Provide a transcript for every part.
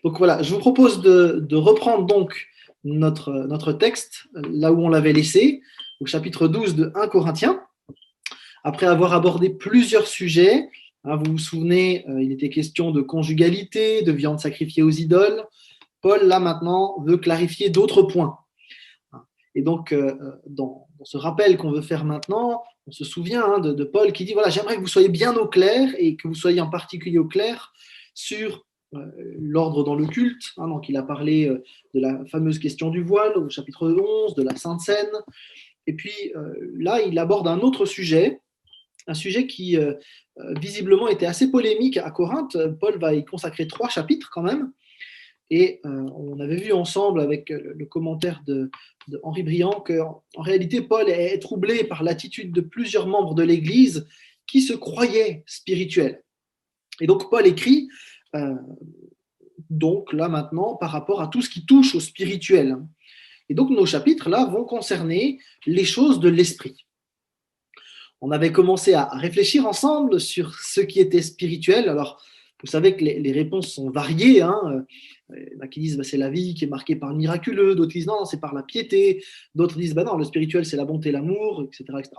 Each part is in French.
Donc voilà, je vous propose de reprendre donc notre texte là où on l'avait laissé, au chapitre 12 de 1 Corinthiens, après avoir abordé plusieurs sujets. Vous vous souvenez, il était question de conjugalité, de viande sacrifiée aux idoles. Paul, là maintenant, veut clarifier d'autres points. Et donc, dans ce rappel qu'on veut faire maintenant, on se souvient de Paul qui dit, voilà, j'aimerais que vous soyez bien au clair et que vous soyez en particulier au clair sur l'ordre dans le culte. Donc, il a parlé de la fameuse question du voile au chapitre 11, de la Sainte Seine. Et puis là, il aborde un autre sujet, un sujet qui visiblement était assez polémique à Corinthe. Paul va y consacrer 3 chapitres quand même. Et on avait vu ensemble avec le commentaire de Henri Briand qu'en réalité, Paul est troublé par l'attitude de plusieurs membres de l'Église qui se croyaient spirituels. Et donc Paul écrit, donc là maintenant, par rapport à tout ce qui touche au spirituel. Et donc nos chapitres là vont concerner les choses de l'esprit. On avait commencé à réfléchir ensemble sur ce qui était spirituel. Alors, vous savez que les réponses sont variées. Il y en a qui disent c'est la vie qui est marquée par le miraculeux, d'autres disent non, c'est par la piété, d'autres disent non, le spirituel c'est la bonté, l'amour, etc., etc.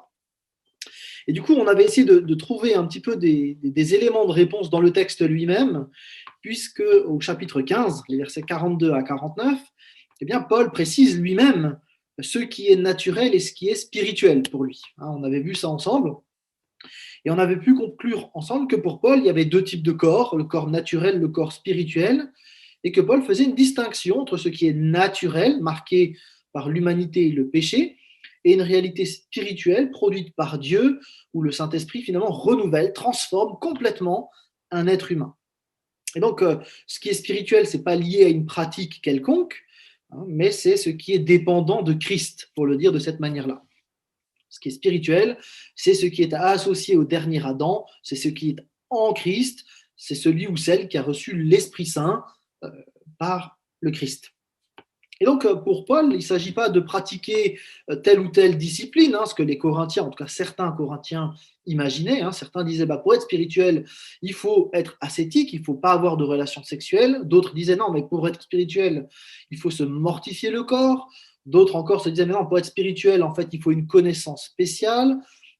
Et du coup, on avait essayé de trouver un petit peu des éléments de réponse dans le texte lui-même, puisque au chapitre 15, les versets 42 à 49, eh bien, Paul précise lui-même ce qui est naturel et ce qui est spirituel pour lui. On avait vu ça ensemble. Et on avait pu conclure ensemble que pour Paul, il y avait 2 types de corps, le corps naturel, le corps spirituel, et que Paul faisait une distinction entre ce qui est naturel, marqué par l'humanité et le péché, et une réalité spirituelle produite par Dieu, où le Saint-Esprit finalement renouvelle, transforme complètement un être humain. Et donc, ce qui est spirituel, ce n'est pas lié à une pratique quelconque, mais c'est ce qui est dépendant de Christ, pour le dire de cette manière-là. Ce qui est spirituel, c'est ce qui est associé au dernier Adam, c'est ce qui est en Christ, c'est celui ou celle qui a reçu l'Esprit Saint par le Christ. Et donc, pour Paul, il ne s'agit pas de pratiquer telle ou telle discipline, ce que les Corinthiens, en tout cas certains Corinthiens, imaginaient. Certains disaient, pour être spirituel, il faut être ascétique, il ne faut pas avoir de relations sexuelles. D'autres disaient, non, mais pour être spirituel, il faut se mortifier le corps. D'autres encore se disaient, mais non, pour être spirituel, en fait, il faut une connaissance spéciale.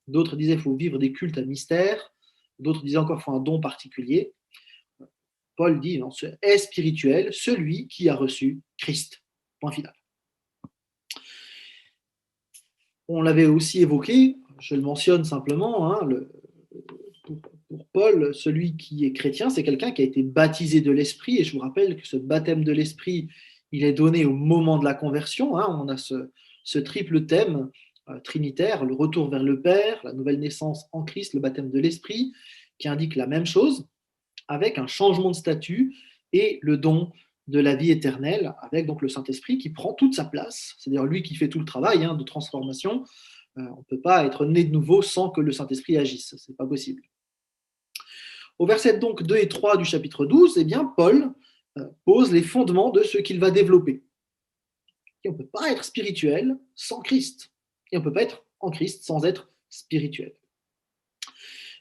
D'autres disaient, il faut vivre des cultes à mystère. D'autres disaient encore, il faut un don particulier. Paul dit, non, est spirituel celui qui a reçu Christ. Point final. On l'avait aussi évoqué, je le mentionne simplement, pour Paul, celui qui est chrétien, c'est quelqu'un qui a été baptisé de l'Esprit, et je vous rappelle que ce baptême de l'Esprit, il est donné au moment de la conversion. On a ce triple thème trinitaire, le retour vers le Père, la nouvelle naissance en Christ, le baptême de l'Esprit, qui indique la même chose, avec un changement de statut et le don de la vie éternelle, avec donc le Saint-Esprit qui prend toute sa place, c'est-à-dire lui qui fait tout le travail de transformation. On ne peut pas être né de nouveau sans que le Saint-Esprit agisse, ce n'est pas possible. Au verset donc 2 et 3 du chapitre 12, Paul pose les fondements de ce qu'il va développer. Et on ne peut pas être spirituel sans Christ, et on ne peut pas être en Christ sans être spirituel.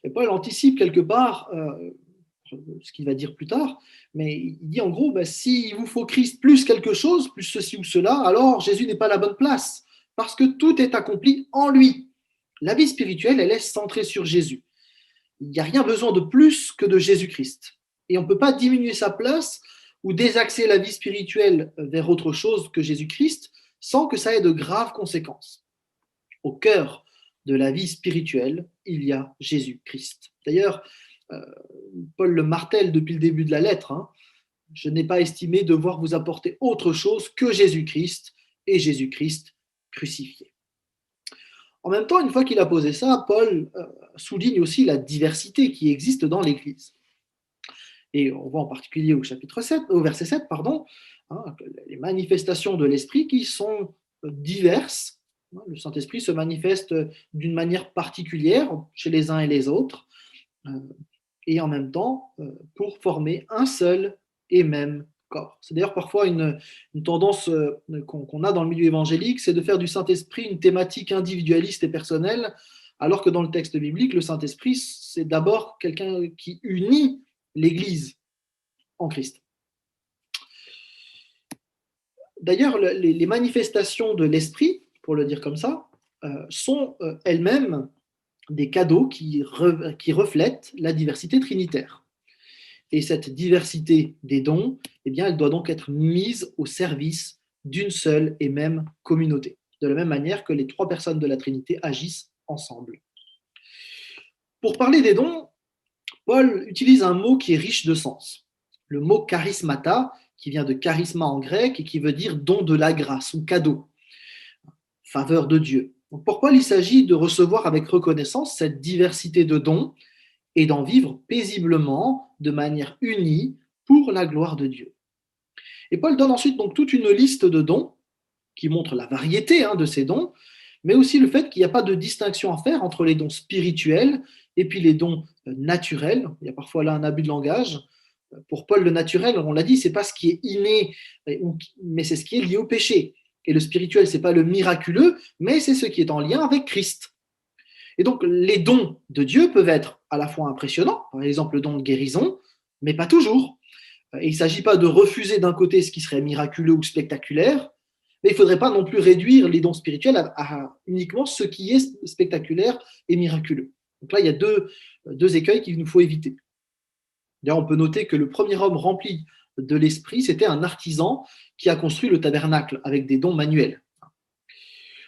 Et Paul anticipe quelque part ce qu'il va dire plus tard, mais il dit en gros, s'il vous faut Christ plus quelque chose, plus ceci ou cela, alors Jésus n'est pas la bonne place, parce que tout est accompli en lui. La vie spirituelle, elle est centrée sur Jésus. Il n'y a rien besoin de plus que de Jésus-Christ. Et on ne peut pas diminuer sa place ou désaxer la vie spirituelle vers autre chose que Jésus-Christ sans que ça ait de graves conséquences. Au cœur de la vie spirituelle, il y a Jésus-Christ. D'ailleurs, Paul le martèle depuis le début de la lettre, je n'ai pas estimé devoir vous apporter autre chose que Jésus-Christ et Jésus-Christ crucifié. En même temps, une fois qu'il a posé ça, Paul souligne aussi la diversité qui existe dans l'Église. Et on voit en particulier au verset 7, les manifestations de l'Esprit qui sont diverses. Le Saint-Esprit se manifeste d'une manière particulière chez les uns et les autres, et en même temps pour former un seul et même corps. C'est d'ailleurs parfois une tendance qu'on a dans le milieu évangélique, c'est de faire du Saint-Esprit une thématique individualiste et personnelle, alors que dans le texte biblique, le Saint-Esprit, c'est d'abord quelqu'un qui unit l'Église en Christ. D'ailleurs, les manifestations de l'esprit, pour le dire comme ça, sont elles-mêmes des cadeaux qui reflètent la diversité trinitaire. Et cette diversité des dons, eh bien, elle doit donc être mise au service d'une seule et même communauté, de la même manière que les trois personnes de la Trinité agissent ensemble. Pour parler des dons, Paul utilise un mot qui est riche de sens. Le mot charismata, qui vient de charisma en grec et qui veut dire don de la grâce ou cadeau, faveur de Dieu. Donc pour Paul, il s'agit de recevoir avec reconnaissance cette diversité de dons et d'en vivre paisiblement, de manière unie, pour la gloire de Dieu. Et Paul donne ensuite donc toute une liste de dons qui montre la variété de ces dons, mais aussi le fait qu'il n'y a pas de distinction à faire entre les dons spirituels et puis les dons naturels. Il y a parfois là un abus de langage. Pour Paul, le naturel, on l'a dit, c'est pas ce qui est inné, mais c'est ce qui est lié au péché. Et le spirituel, c'est pas le miraculeux, mais c'est ce qui est en lien avec Christ. Et donc, les dons de Dieu peuvent être à la fois impressionnants, par exemple le don de guérison, mais pas toujours. Et il ne s'agit pas de refuser d'un côté ce qui serait miraculeux ou spectaculaire, mais il ne faudrait pas non plus réduire les dons spirituels à uniquement ce qui est spectaculaire et miraculeux. Donc là, il y a deux écueils qu'il nous faut éviter. D'ailleurs, on peut noter que le premier homme rempli de l'esprit, c'était un artisan qui a construit le tabernacle avec des dons manuels.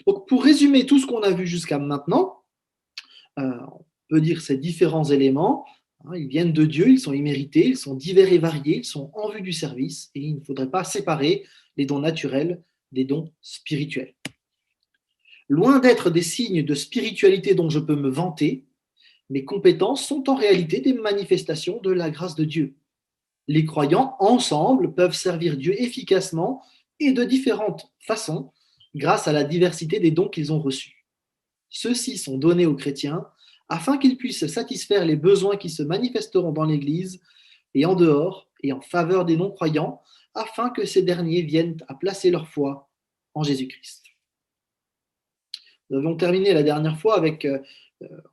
Donc, pour résumer tout ce qu'on a vu jusqu'à maintenant, on peut dire ces différents éléments, ils viennent de Dieu, ils sont immérités, ils sont divers et variés, ils sont en vue du service, et il ne faudrait pas séparer les dons naturels des dons spirituels. Loin d'être des signes de spiritualité dont je peux me vanter, mes compétences sont en réalité des manifestations de la grâce de Dieu. Les croyants, ensemble, peuvent servir Dieu efficacement et de différentes façons grâce à la diversité des dons qu'ils ont reçus. Ceux-ci sont donnés aux chrétiens afin qu'ils puissent satisfaire les besoins qui se manifesteront dans l'Église et en dehors et en faveur des non-croyants, afin que ces derniers viennent à placer leur foi en Jésus-Christ. Nous avions terminé la dernière fois avec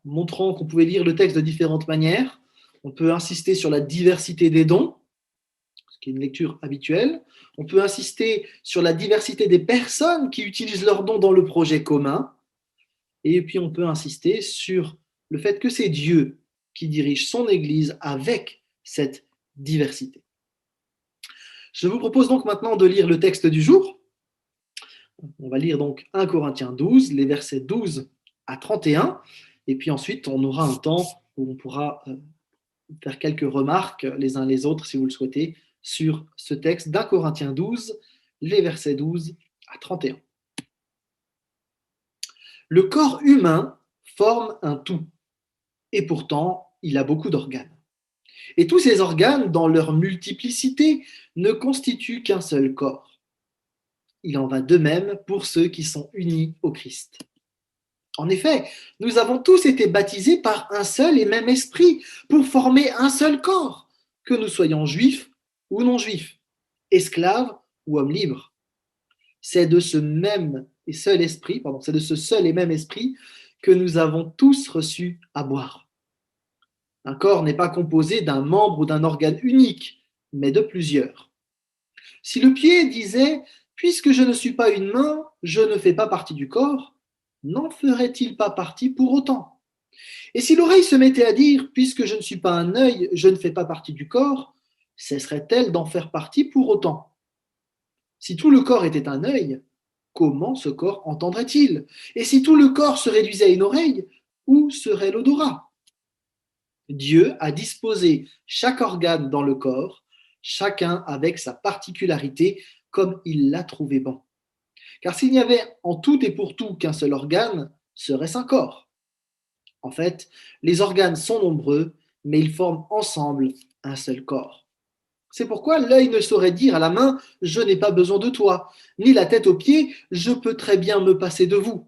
montrant qu'on pouvait lire le texte de différentes manières. On peut insister sur la diversité des dons, ce qui est une lecture habituelle. On peut insister sur la diversité des personnes qui utilisent leurs dons dans le projet commun. Et puis on peut insister sur le fait que c'est Dieu qui dirige son Église avec cette diversité. Je vous propose donc maintenant de lire le texte du jour. On va lire donc 1 Corinthiens 12, les versets 12 à 31, et puis ensuite on aura un temps où on pourra faire quelques remarques les uns les autres, si vous le souhaitez, sur ce texte d'1 Corinthiens 12, les versets 12 à 31. Le corps humain forme un tout, et pourtant il a beaucoup d'organes. Et tous ces organes, dans leur multiplicité, ne constituent qu'un seul corps. Il en va de même pour ceux qui sont unis au Christ. En effet, nous avons tous été baptisés par un seul et même esprit pour former un seul corps, que nous soyons juifs ou non juifs, esclaves ou hommes libres. C'est de ce seul et même esprit que nous avons tous reçu à boire. Un corps n'est pas composé d'un membre ou d'un organe unique, mais de plusieurs. Si le pied disait « Puisque je ne suis pas une main, je ne fais pas partie du corps », n'en ferait-il pas partie pour autant? Et si l'oreille se mettait à dire « Puisque je ne suis pas un œil, je ne fais pas partie du corps », cesserait-elle d'en faire partie pour autant? Si tout le corps était un œil, comment ce corps entendrait-il? Et si tout le corps se réduisait à une oreille, où serait l'odorat? Dieu a disposé chaque organe dans le corps, chacun avec sa particularité, comme il l'a trouvé bon. Car s'il n'y avait en tout et pour tout qu'un seul organe, serait-ce un corps? En fait, les organes sont nombreux, mais ils forment ensemble un seul corps. C'est pourquoi l'œil ne saurait dire à la main « je n'ai pas besoin de toi », ni la tête aux pieds « je peux très bien me passer de vous ».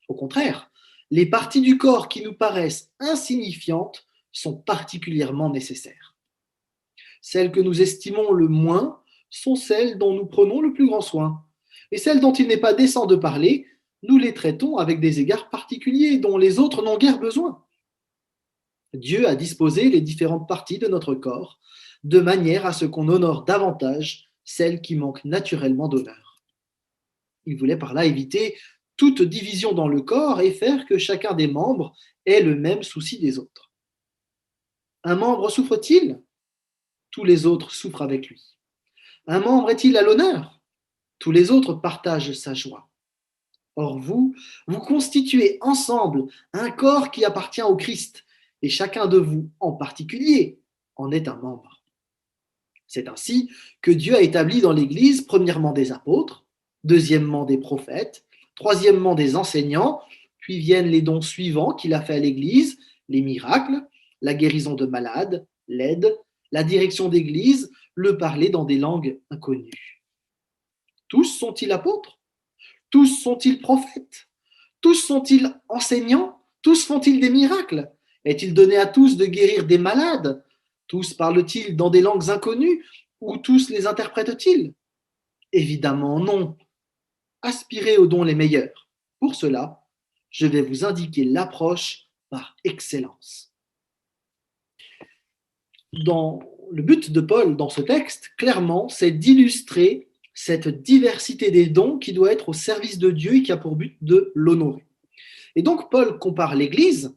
Au contraire, les parties du corps qui nous paraissent insignifiantes sont particulièrement nécessaires. Celles que nous estimons le moins sont celles dont nous prenons le plus grand soin. Et celles dont il n'est pas décent de parler, nous les traitons avec des égards particuliers dont les autres n'ont guère besoin. Dieu a disposé les différentes parties de notre corps de manière à ce qu'on honore davantage celle qui manque naturellement d'honneur. Il voulait par là éviter toute division dans le corps et faire que chacun des membres ait le même souci des autres. Un membre souffre-t-il? Tous les autres souffrent avec lui. Un membre est-il à l'honneur? Tous les autres partagent sa joie. Or vous, vous constituez ensemble un corps qui appartient au Christ, et chacun de vous, en particulier, en est un membre. C'est ainsi que Dieu a établi dans l'Église, premièrement des apôtres, deuxièmement des prophètes, troisièmement des enseignants, puis viennent les dons suivants qu'il a fait à l'Église, les miracles, la guérison de malades, l'aide, la direction d'Église, le parler dans des langues inconnues. Tous sont-ils apôtres? Tous sont-ils prophètes? Tous sont-ils enseignants? Tous font-ils des miracles? Est-il donné à tous de guérir des malades? Tous parlent-ils dans des langues inconnues? Ou tous les interprètent-ils? Évidemment non. Aspirez aux dons les meilleurs. Pour cela, je vais vous indiquer l'approche par excellence. Le but de Paul dans ce texte, clairement, c'est d'illustrer cette diversité des dons qui doit être au service de Dieu et qui a pour but de l'honorer. Et donc Paul compare l'Église,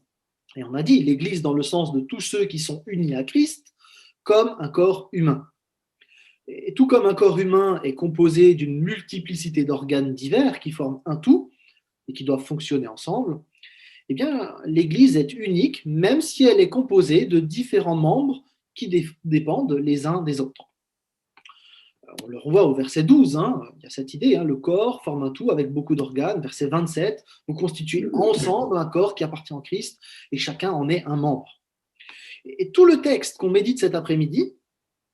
et on a dit l'Église dans le sens de tous ceux qui sont unis à Christ, comme un corps humain. Et tout comme un corps humain est composé d'une multiplicité d'organes divers qui forment un tout et qui doivent fonctionner ensemble, eh bien l'Église est unique même si elle est composée de différents membres qui dépendent les uns des autres. On le revoit au verset 12, il y a cette idée, le corps forme un tout avec beaucoup d'organes. Verset 27, vous constituez ensemble un corps qui appartient en Christ et chacun en est un membre. Et tout le texte qu'on médite cet après-midi,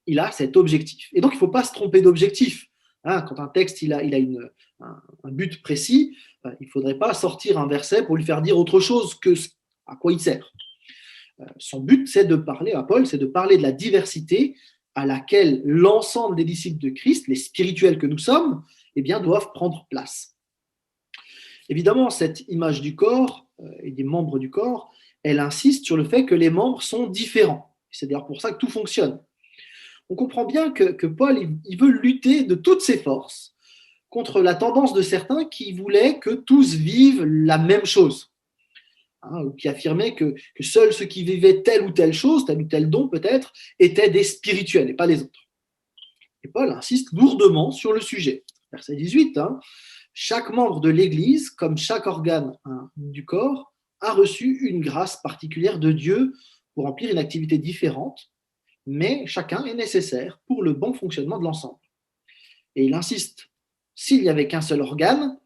il a cet objectif. Et donc, il ne faut pas se tromper d'objectif. Quand un texte il a un but précis, il ne faudrait pas sortir un verset pour lui faire dire autre chose que à quoi il sert. Son but, c'est de parler à Paul, c'est de parler de la diversité à laquelle l'ensemble des disciples de Christ, les spirituels que nous sommes, doivent prendre place. Évidemment, cette image du corps et des membres du corps, elle insiste sur le fait que les membres sont différents. C'est d'ailleurs pour ça que tout fonctionne. On comprend bien que Paul il veut lutter de toutes ses forces contre la tendance de certains qui voulaient que tous vivent la même chose. Ou qui affirmaient que seuls ceux qui vivaient telle ou telle chose, tel ou tel don peut-être, étaient des spirituels et pas les autres. Et Paul insiste lourdement sur le sujet. Verset 18, chaque membre de l'Église, comme chaque organe du corps, a reçu une grâce particulière de Dieu pour remplir une activité différente, mais chacun est nécessaire pour le bon fonctionnement de l'ensemble. Et il insiste, s'il n'y avait qu'un seul organe,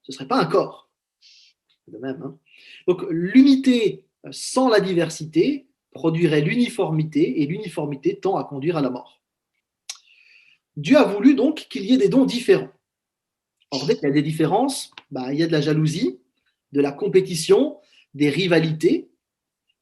ce ne serait pas un corps. De même, Donc l'unité sans la diversité produirait l'uniformité, et l'uniformité tend à conduire à la mort. Dieu a voulu donc qu'il y ait des dons différents. Or, dès qu'il y a des différences, il y a de la jalousie, de la compétition, des rivalités.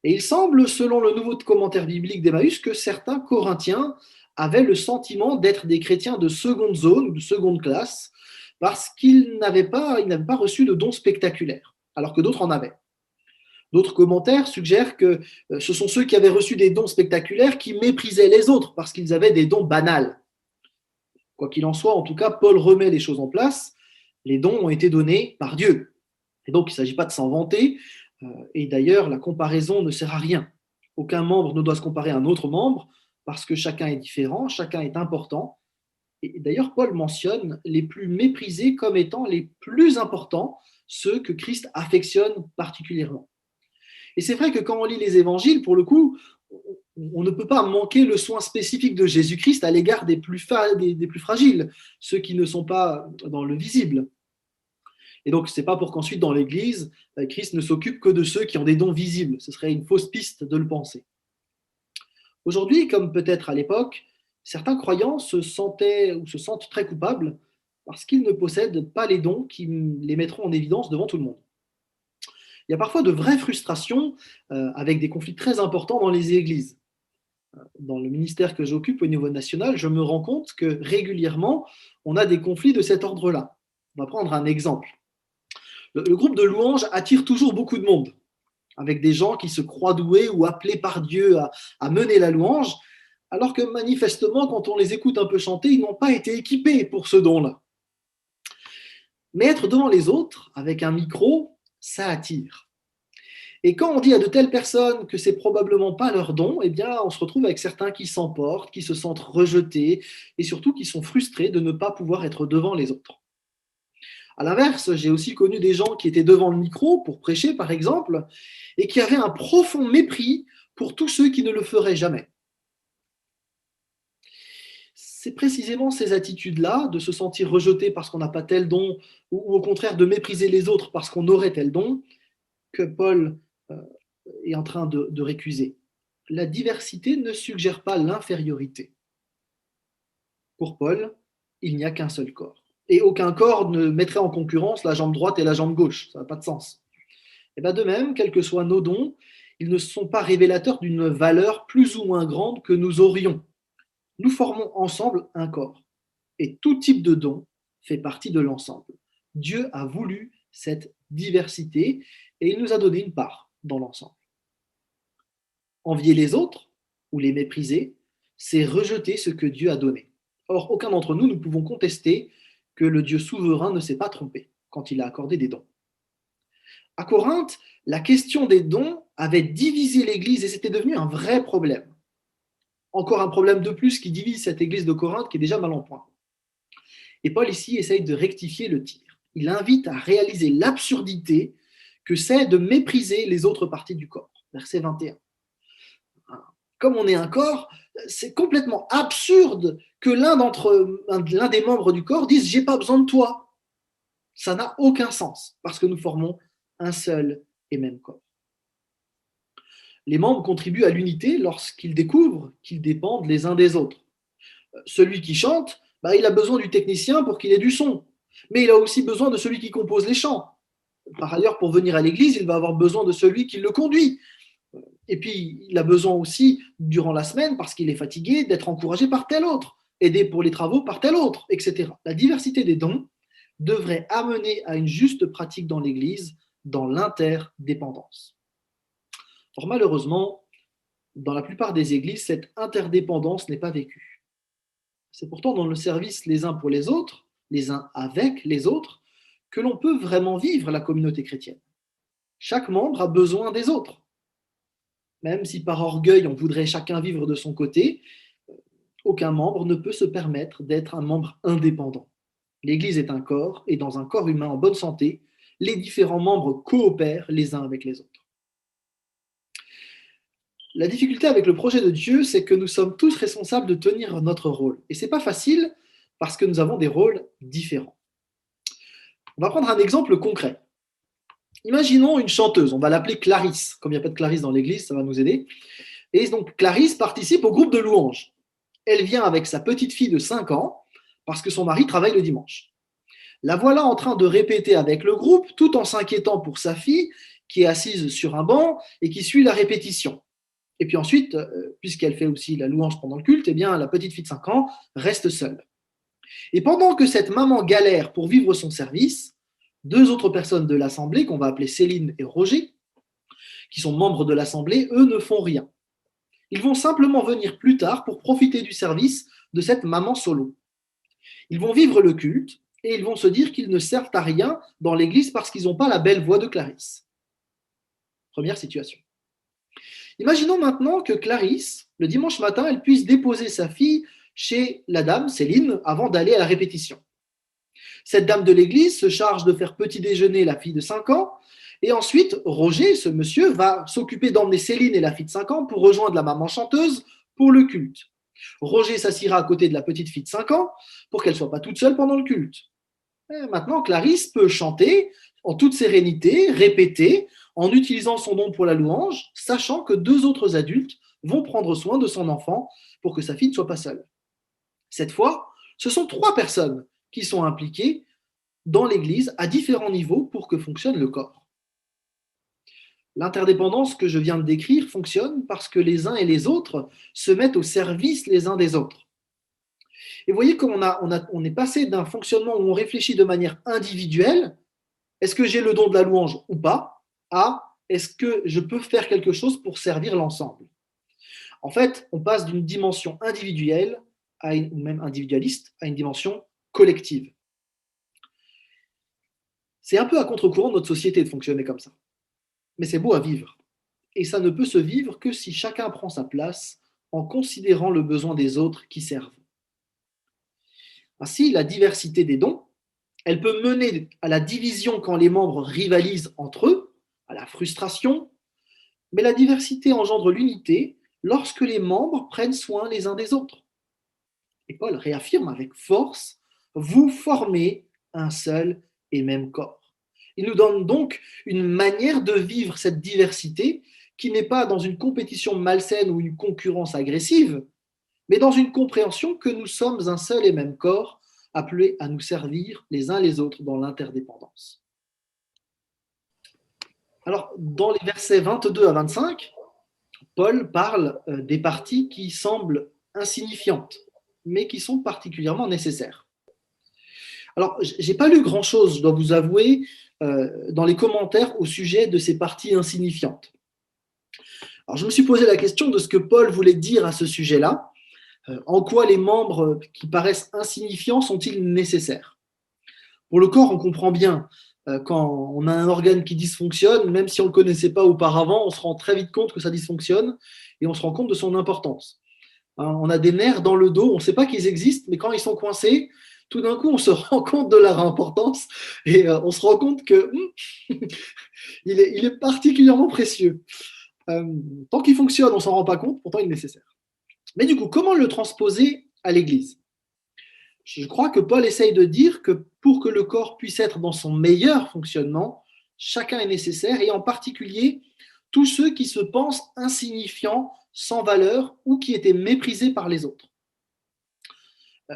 Et il semble, selon le nouveau commentaire biblique d'Emmaüs, que certains Corinthiens avaient le sentiment d'être des chrétiens de seconde zone, de seconde classe, parce qu'ils n'avaient pas reçu de dons spectaculaires, alors que d'autres en avaient. D'autres commentaires suggèrent que ce sont ceux qui avaient reçu des dons spectaculaires qui méprisaient les autres parce qu'ils avaient des dons banals. Quoi qu'il en soit, en tout cas, Paul remet les choses en place. Les dons ont été donnés par Dieu. Et donc, il ne s'agit pas de s'en vanter. Et d'ailleurs, la comparaison ne sert à rien. Aucun membre ne doit se comparer à un autre membre parce que chacun est différent, chacun est important. Et d'ailleurs, Paul mentionne les plus méprisés comme étant les plus importants, ceux que Christ affectionne particulièrement. Et c'est vrai que quand on lit les évangiles, pour le coup, on ne peut pas manquer le soin spécifique de Jésus-Christ à l'égard des plus fragiles, ceux qui ne sont pas dans le visible. Et donc, ce n'est pas pour qu'ensuite, dans l'Église, Christ ne s'occupe que de ceux qui ont des dons visibles. Ce serait une fausse piste de le penser. Aujourd'hui, comme peut-être à l'époque, certains croyants se sentent très coupables parce qu'ils ne possèdent pas les dons qui les mettront en évidence devant tout le monde. Il y a parfois de vraies frustrations avec des conflits très importants dans les églises. Dans le ministère que j'occupe au niveau national, je me rends compte que régulièrement, on a des conflits de cet ordre-là. On va prendre un exemple. Le groupe de louanges attire toujours beaucoup de monde, avec des gens qui se croient doués ou appelés par Dieu à mener la louange. alors que manifestement, quand on les écoute un peu chanter, ils n'ont pas été équipés pour ce don-là. Mais être devant les autres, avec un micro, ça attire. Et quand on dit à de telles personnes que c'est probablement pas leur don, eh bien, on se retrouve avec certains qui s'emportent, qui se sentent rejetés et surtout qui sont frustrés de ne pas pouvoir être devant les autres. À l'inverse, j'ai aussi connu des gens qui étaient devant le micro pour prêcher, par exemple, et qui avaient un profond mépris pour tous ceux qui ne le feraient jamais. C'est précisément ces attitudes-là, de se sentir rejeté parce qu'on n'a pas tel don, ou au contraire de mépriser les autres parce qu'on aurait tel don, que Paul est en train de récuser. La diversité ne suggère pas l'infériorité. Pour Paul, il n'y a qu'un seul corps. Et aucun corps ne mettrait en concurrence la jambe droite et la jambe gauche. Ça n'a pas de sens. Et bien de même, quels que soient nos dons, ils ne sont pas révélateurs d'une valeur plus ou moins grande que nous aurions. Nous formons ensemble un corps. Et tout type de don fait partie de l'ensemble. Dieu a voulu cette diversité et il nous a donné une part dans l'ensemble. Envier les autres ou les mépriser, c'est rejeter ce que Dieu a donné. Or, aucun d'entre nous ne pouvons contester que le Dieu souverain ne s'est pas trompé quand il a accordé des dons. À Corinthe, la question des dons avait divisé l'Église et c'était devenu un vrai problème. Encore un problème de plus qui divise cette Église de Corinthe qui est déjà mal en point. Et Paul ici essaye de rectifier le tir. Il invite à réaliser l'absurdité que c'est de mépriser les autres parties du corps. Verset 21. Comme on est un corps, c'est complètement absurde que l'un des membres du corps dise « j'ai pas besoin de toi ». Ça n'a aucun sens parce que nous formons un seul et même corps. Les membres contribuent à l'unité lorsqu'ils découvrent qu'ils dépendent les uns des autres. Celui qui chante, il a besoin du technicien pour qu'il ait du son, mais il a aussi besoin de celui qui compose les chants. Par ailleurs, pour venir à l'église, il va avoir besoin de celui qui le conduit. Et puis, il a besoin aussi, durant la semaine, parce qu'il est fatigué, d'être encouragé par tel autre, aidé pour les travaux par tel autre, etc. La diversité des dons devrait amener à une juste pratique dans l'Église, dans l'interdépendance. Or, malheureusement, dans la plupart des églises, cette interdépendance n'est pas vécue. C'est pourtant dans le service les uns pour les autres, les uns avec les autres, que l'on peut vraiment vivre la communauté chrétienne. Chaque membre a besoin des autres. Même si par orgueil on voudrait chacun vivre de son côté, aucun membre ne peut se permettre d'être un membre indépendant. L'Église est un corps, et dans un corps humain en bonne santé, les différents membres coopèrent les uns avec les autres. La difficulté avec le projet de Dieu, c'est que nous sommes tous responsables de tenir notre rôle. Et ce n'est pas facile parce que nous avons des rôles différents. On va prendre un exemple concret. Imaginons une chanteuse, on va l'appeler Clarisse. Comme il n'y a pas de Clarisse dans l'église, ça va nous aider. Et donc Clarisse participe au groupe de louanges. Elle vient avec sa petite fille de 5 ans parce que son mari travaille le dimanche. La voilà en train de répéter avec le groupe tout en s'inquiétant pour sa fille qui est assise sur un banc et qui suit la répétition. Et puis ensuite, puisqu'elle fait aussi la louange pendant le culte, eh bien, la petite fille de 5 ans reste seule. Et pendant que cette maman galère pour vivre son service, 2 autres personnes de l'Assemblée, qu'on va appeler Céline et Roger, qui sont membres de l'Assemblée, eux ne font rien. Ils vont simplement venir plus tard pour profiter du service de cette maman solo. Ils vont vivre le culte et ils vont se dire qu'ils ne servent à rien dans l'église parce qu'ils n'ont pas la belle voix de Clarisse. Première situation. Imaginons maintenant que Clarisse, le dimanche matin, elle puisse déposer sa fille chez la dame, Céline, avant d'aller à la répétition. Cette dame de l'église se charge de faire petit déjeuner la fille de 5 ans, et ensuite, Roger, ce monsieur, va s'occuper d'emmener Céline et la fille de 5 ans pour rejoindre la maman chanteuse pour le culte. Roger s'assiera à côté de la petite fille de 5 ans pour qu'elle ne soit pas toute seule pendant le culte. Et maintenant, Clarisse peut chanter en toute sérénité, répéter, en utilisant son don pour la louange, sachant que 2 autres adultes vont prendre soin de son enfant pour que sa fille ne soit pas seule. Cette fois, ce sont 3 personnes qui sont impliquées dans l'Église à différents niveaux pour que fonctionne le corps. L'interdépendance que je viens de décrire fonctionne parce que les uns et les autres se mettent au service les uns des autres. Et vous voyez qu'on est passé d'un fonctionnement où on réfléchit de manière individuelle, est-ce que j'ai le don de la louange ou pas, à est-ce que je peux faire quelque chose pour servir l'ensemble. En fait, on passe d'une dimension individuelle, ou même individualiste, à une dimension collective. C'est un peu à contre-courant de notre société de fonctionner comme ça. Mais c'est beau à vivre. Et ça ne peut se vivre que si chacun prend sa place en considérant le besoin des autres qui servent. Ainsi, la diversité des dons, elle peut mener à la division quand les membres rivalisent entre eux, à la frustration, mais la diversité engendre l'unité lorsque les membres prennent soin les uns des autres. Et Paul réaffirme avec force, vous formez un seul et même corps. Il nous donne donc une manière de vivre cette diversité qui n'est pas dans une compétition malsaine ou une concurrence agressive, mais dans une compréhension que nous sommes un seul et même corps, appelés à nous servir les uns les autres dans l'interdépendance. Alors, dans les versets 22 à 25, Paul parle des parties qui semblent insignifiantes, mais qui sont particulièrement nécessaires. Alors, je n'ai pas lu grand-chose, je dois vous avouer, dans les commentaires au sujet de ces parties insignifiantes. Alors, je me suis posé la question de ce que Paul voulait dire à ce sujet-là. En quoi les membres qui paraissent insignifiants sont-ils nécessaires? Pour le corps, on comprend bien. Quand on a un organe qui dysfonctionne, même si on ne le connaissait pas auparavant, on se rend très vite compte que ça dysfonctionne et on se rend compte de son importance. On a des nerfs dans le dos, on ne sait pas qu'ils existent, mais quand ils sont coincés, tout d'un coup, on se rend compte de leur importance et on se rend compte que il est particulièrement précieux. Tant qu'il fonctionne, on ne s'en rend pas compte, pourtant il est nécessaire. Mais du coup, comment le transposer à l'Église? Je crois que Paul essaye de dire que pour que le corps puisse être dans son meilleur fonctionnement, chacun est nécessaire, et en particulier tous ceux qui se pensent insignifiants, sans valeur, ou qui étaient méprisés par les autres.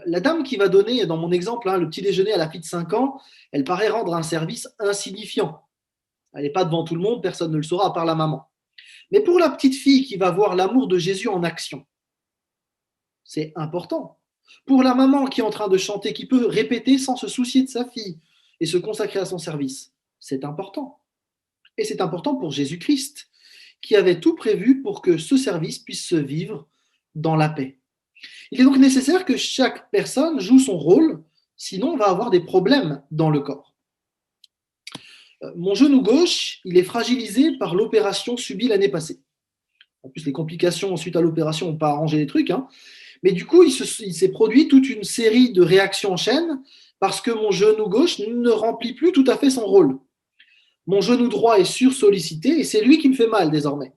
La dame qui va donner, dans mon exemple, le petit déjeuner à la fille de 5 ans, elle paraît rendre un service insignifiant. Elle n'est pas devant tout le monde, personne ne le saura à part la maman. Mais pour la petite fille qui va voir l'amour de Jésus en action, c'est important. Pour la maman qui est en train de chanter, qui peut répéter sans se soucier de sa fille et se consacrer à son service, c'est important. Et c'est important pour Jésus-Christ, qui avait tout prévu pour que ce service puisse se vivre dans la paix. Il est donc nécessaire que chaque personne joue son rôle, sinon on va avoir des problèmes dans le corps. Mon genou gauche, il est fragilisé par l'opération subie l'année passée. En plus, les complications suite à l'opération n'ont pas arrangé les trucs, mais du coup, il s'est produit toute une série de réactions en chaîne parce que mon genou gauche ne remplit plus tout à fait son rôle. Mon genou droit est sursollicité et c'est lui qui me fait mal désormais.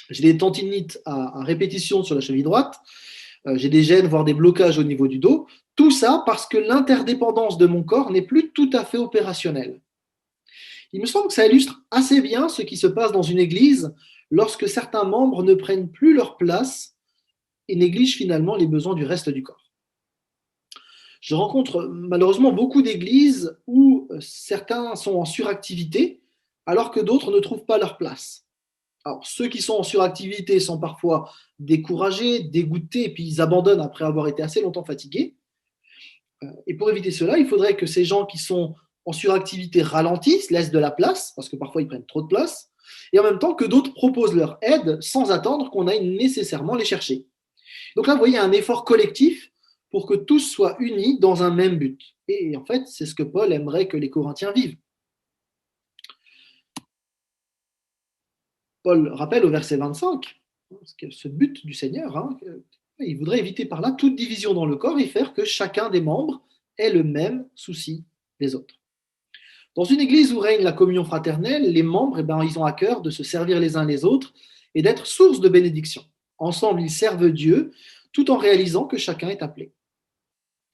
J'ai des tendinites à répétition sur la cheville droite, j'ai des gènes, voire des blocages au niveau du dos. Tout ça parce que l'interdépendance de mon corps n'est plus tout à fait opérationnelle. Il me semble que ça illustre assez bien ce qui se passe dans une église lorsque certains membres ne prennent plus leur place et négligent finalement les besoins du reste du corps. Je rencontre malheureusement beaucoup d'églises où certains sont en suractivité alors que d'autres ne trouvent pas leur place. Alors, ceux qui sont en suractivité sont parfois découragés, dégoûtés, et puis ils abandonnent après avoir été assez longtemps fatigués. Et pour éviter cela, il faudrait que ces gens qui sont en suractivité ralentissent, laissent de la place, parce que parfois ils prennent trop de place, et en même temps que d'autres proposent leur aide sans attendre qu'on aille nécessairement les chercher. Donc là, vous voyez, un effort collectif pour que tous soient unis dans un même but. Et en fait, c'est ce que Paul aimerait que les Corinthiens vivent. Paul rappelle au verset 25 ce but du Seigneur. Il voudrait éviter par là toute division dans le corps et faire que chacun des membres ait le même souci des autres. Dans une église où règne la communion fraternelle, les membres, ils ont à cœur de se servir les uns les autres et d'être source de bénédiction. Ensemble, ils servent Dieu tout en réalisant que chacun est appelé.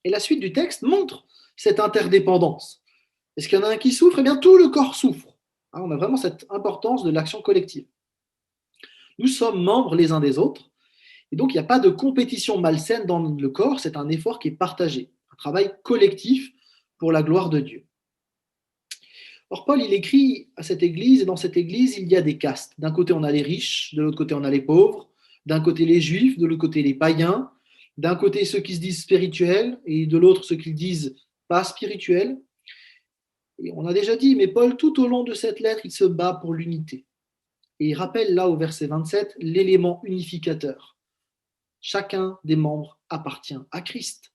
Et la suite du texte montre cette interdépendance. Est-ce qu'il y en a un qui souffre? Eh bien, tout le corps souffre. On a vraiment cette importance de l'action collective. Nous sommes membres les uns des autres, et donc il n'y a pas de compétition malsaine dans le corps, c'est un effort qui est partagé, un travail collectif pour la gloire de Dieu. Or, Paul, il écrit à cette église, et dans cette église, il y a des castes. D'un côté, on a les riches, de l'autre côté, on a les pauvres, d'un côté, les juifs, de l'autre côté, les païens, d'un côté, ceux qui se disent spirituels, et de l'autre, ceux qui disent pas spirituels. Et on a déjà dit, mais Paul, tout au long de cette lettre, il se bat pour l'unité. Et il rappelle là au verset 27 l'élément unificateur. Chacun des membres appartient à Christ.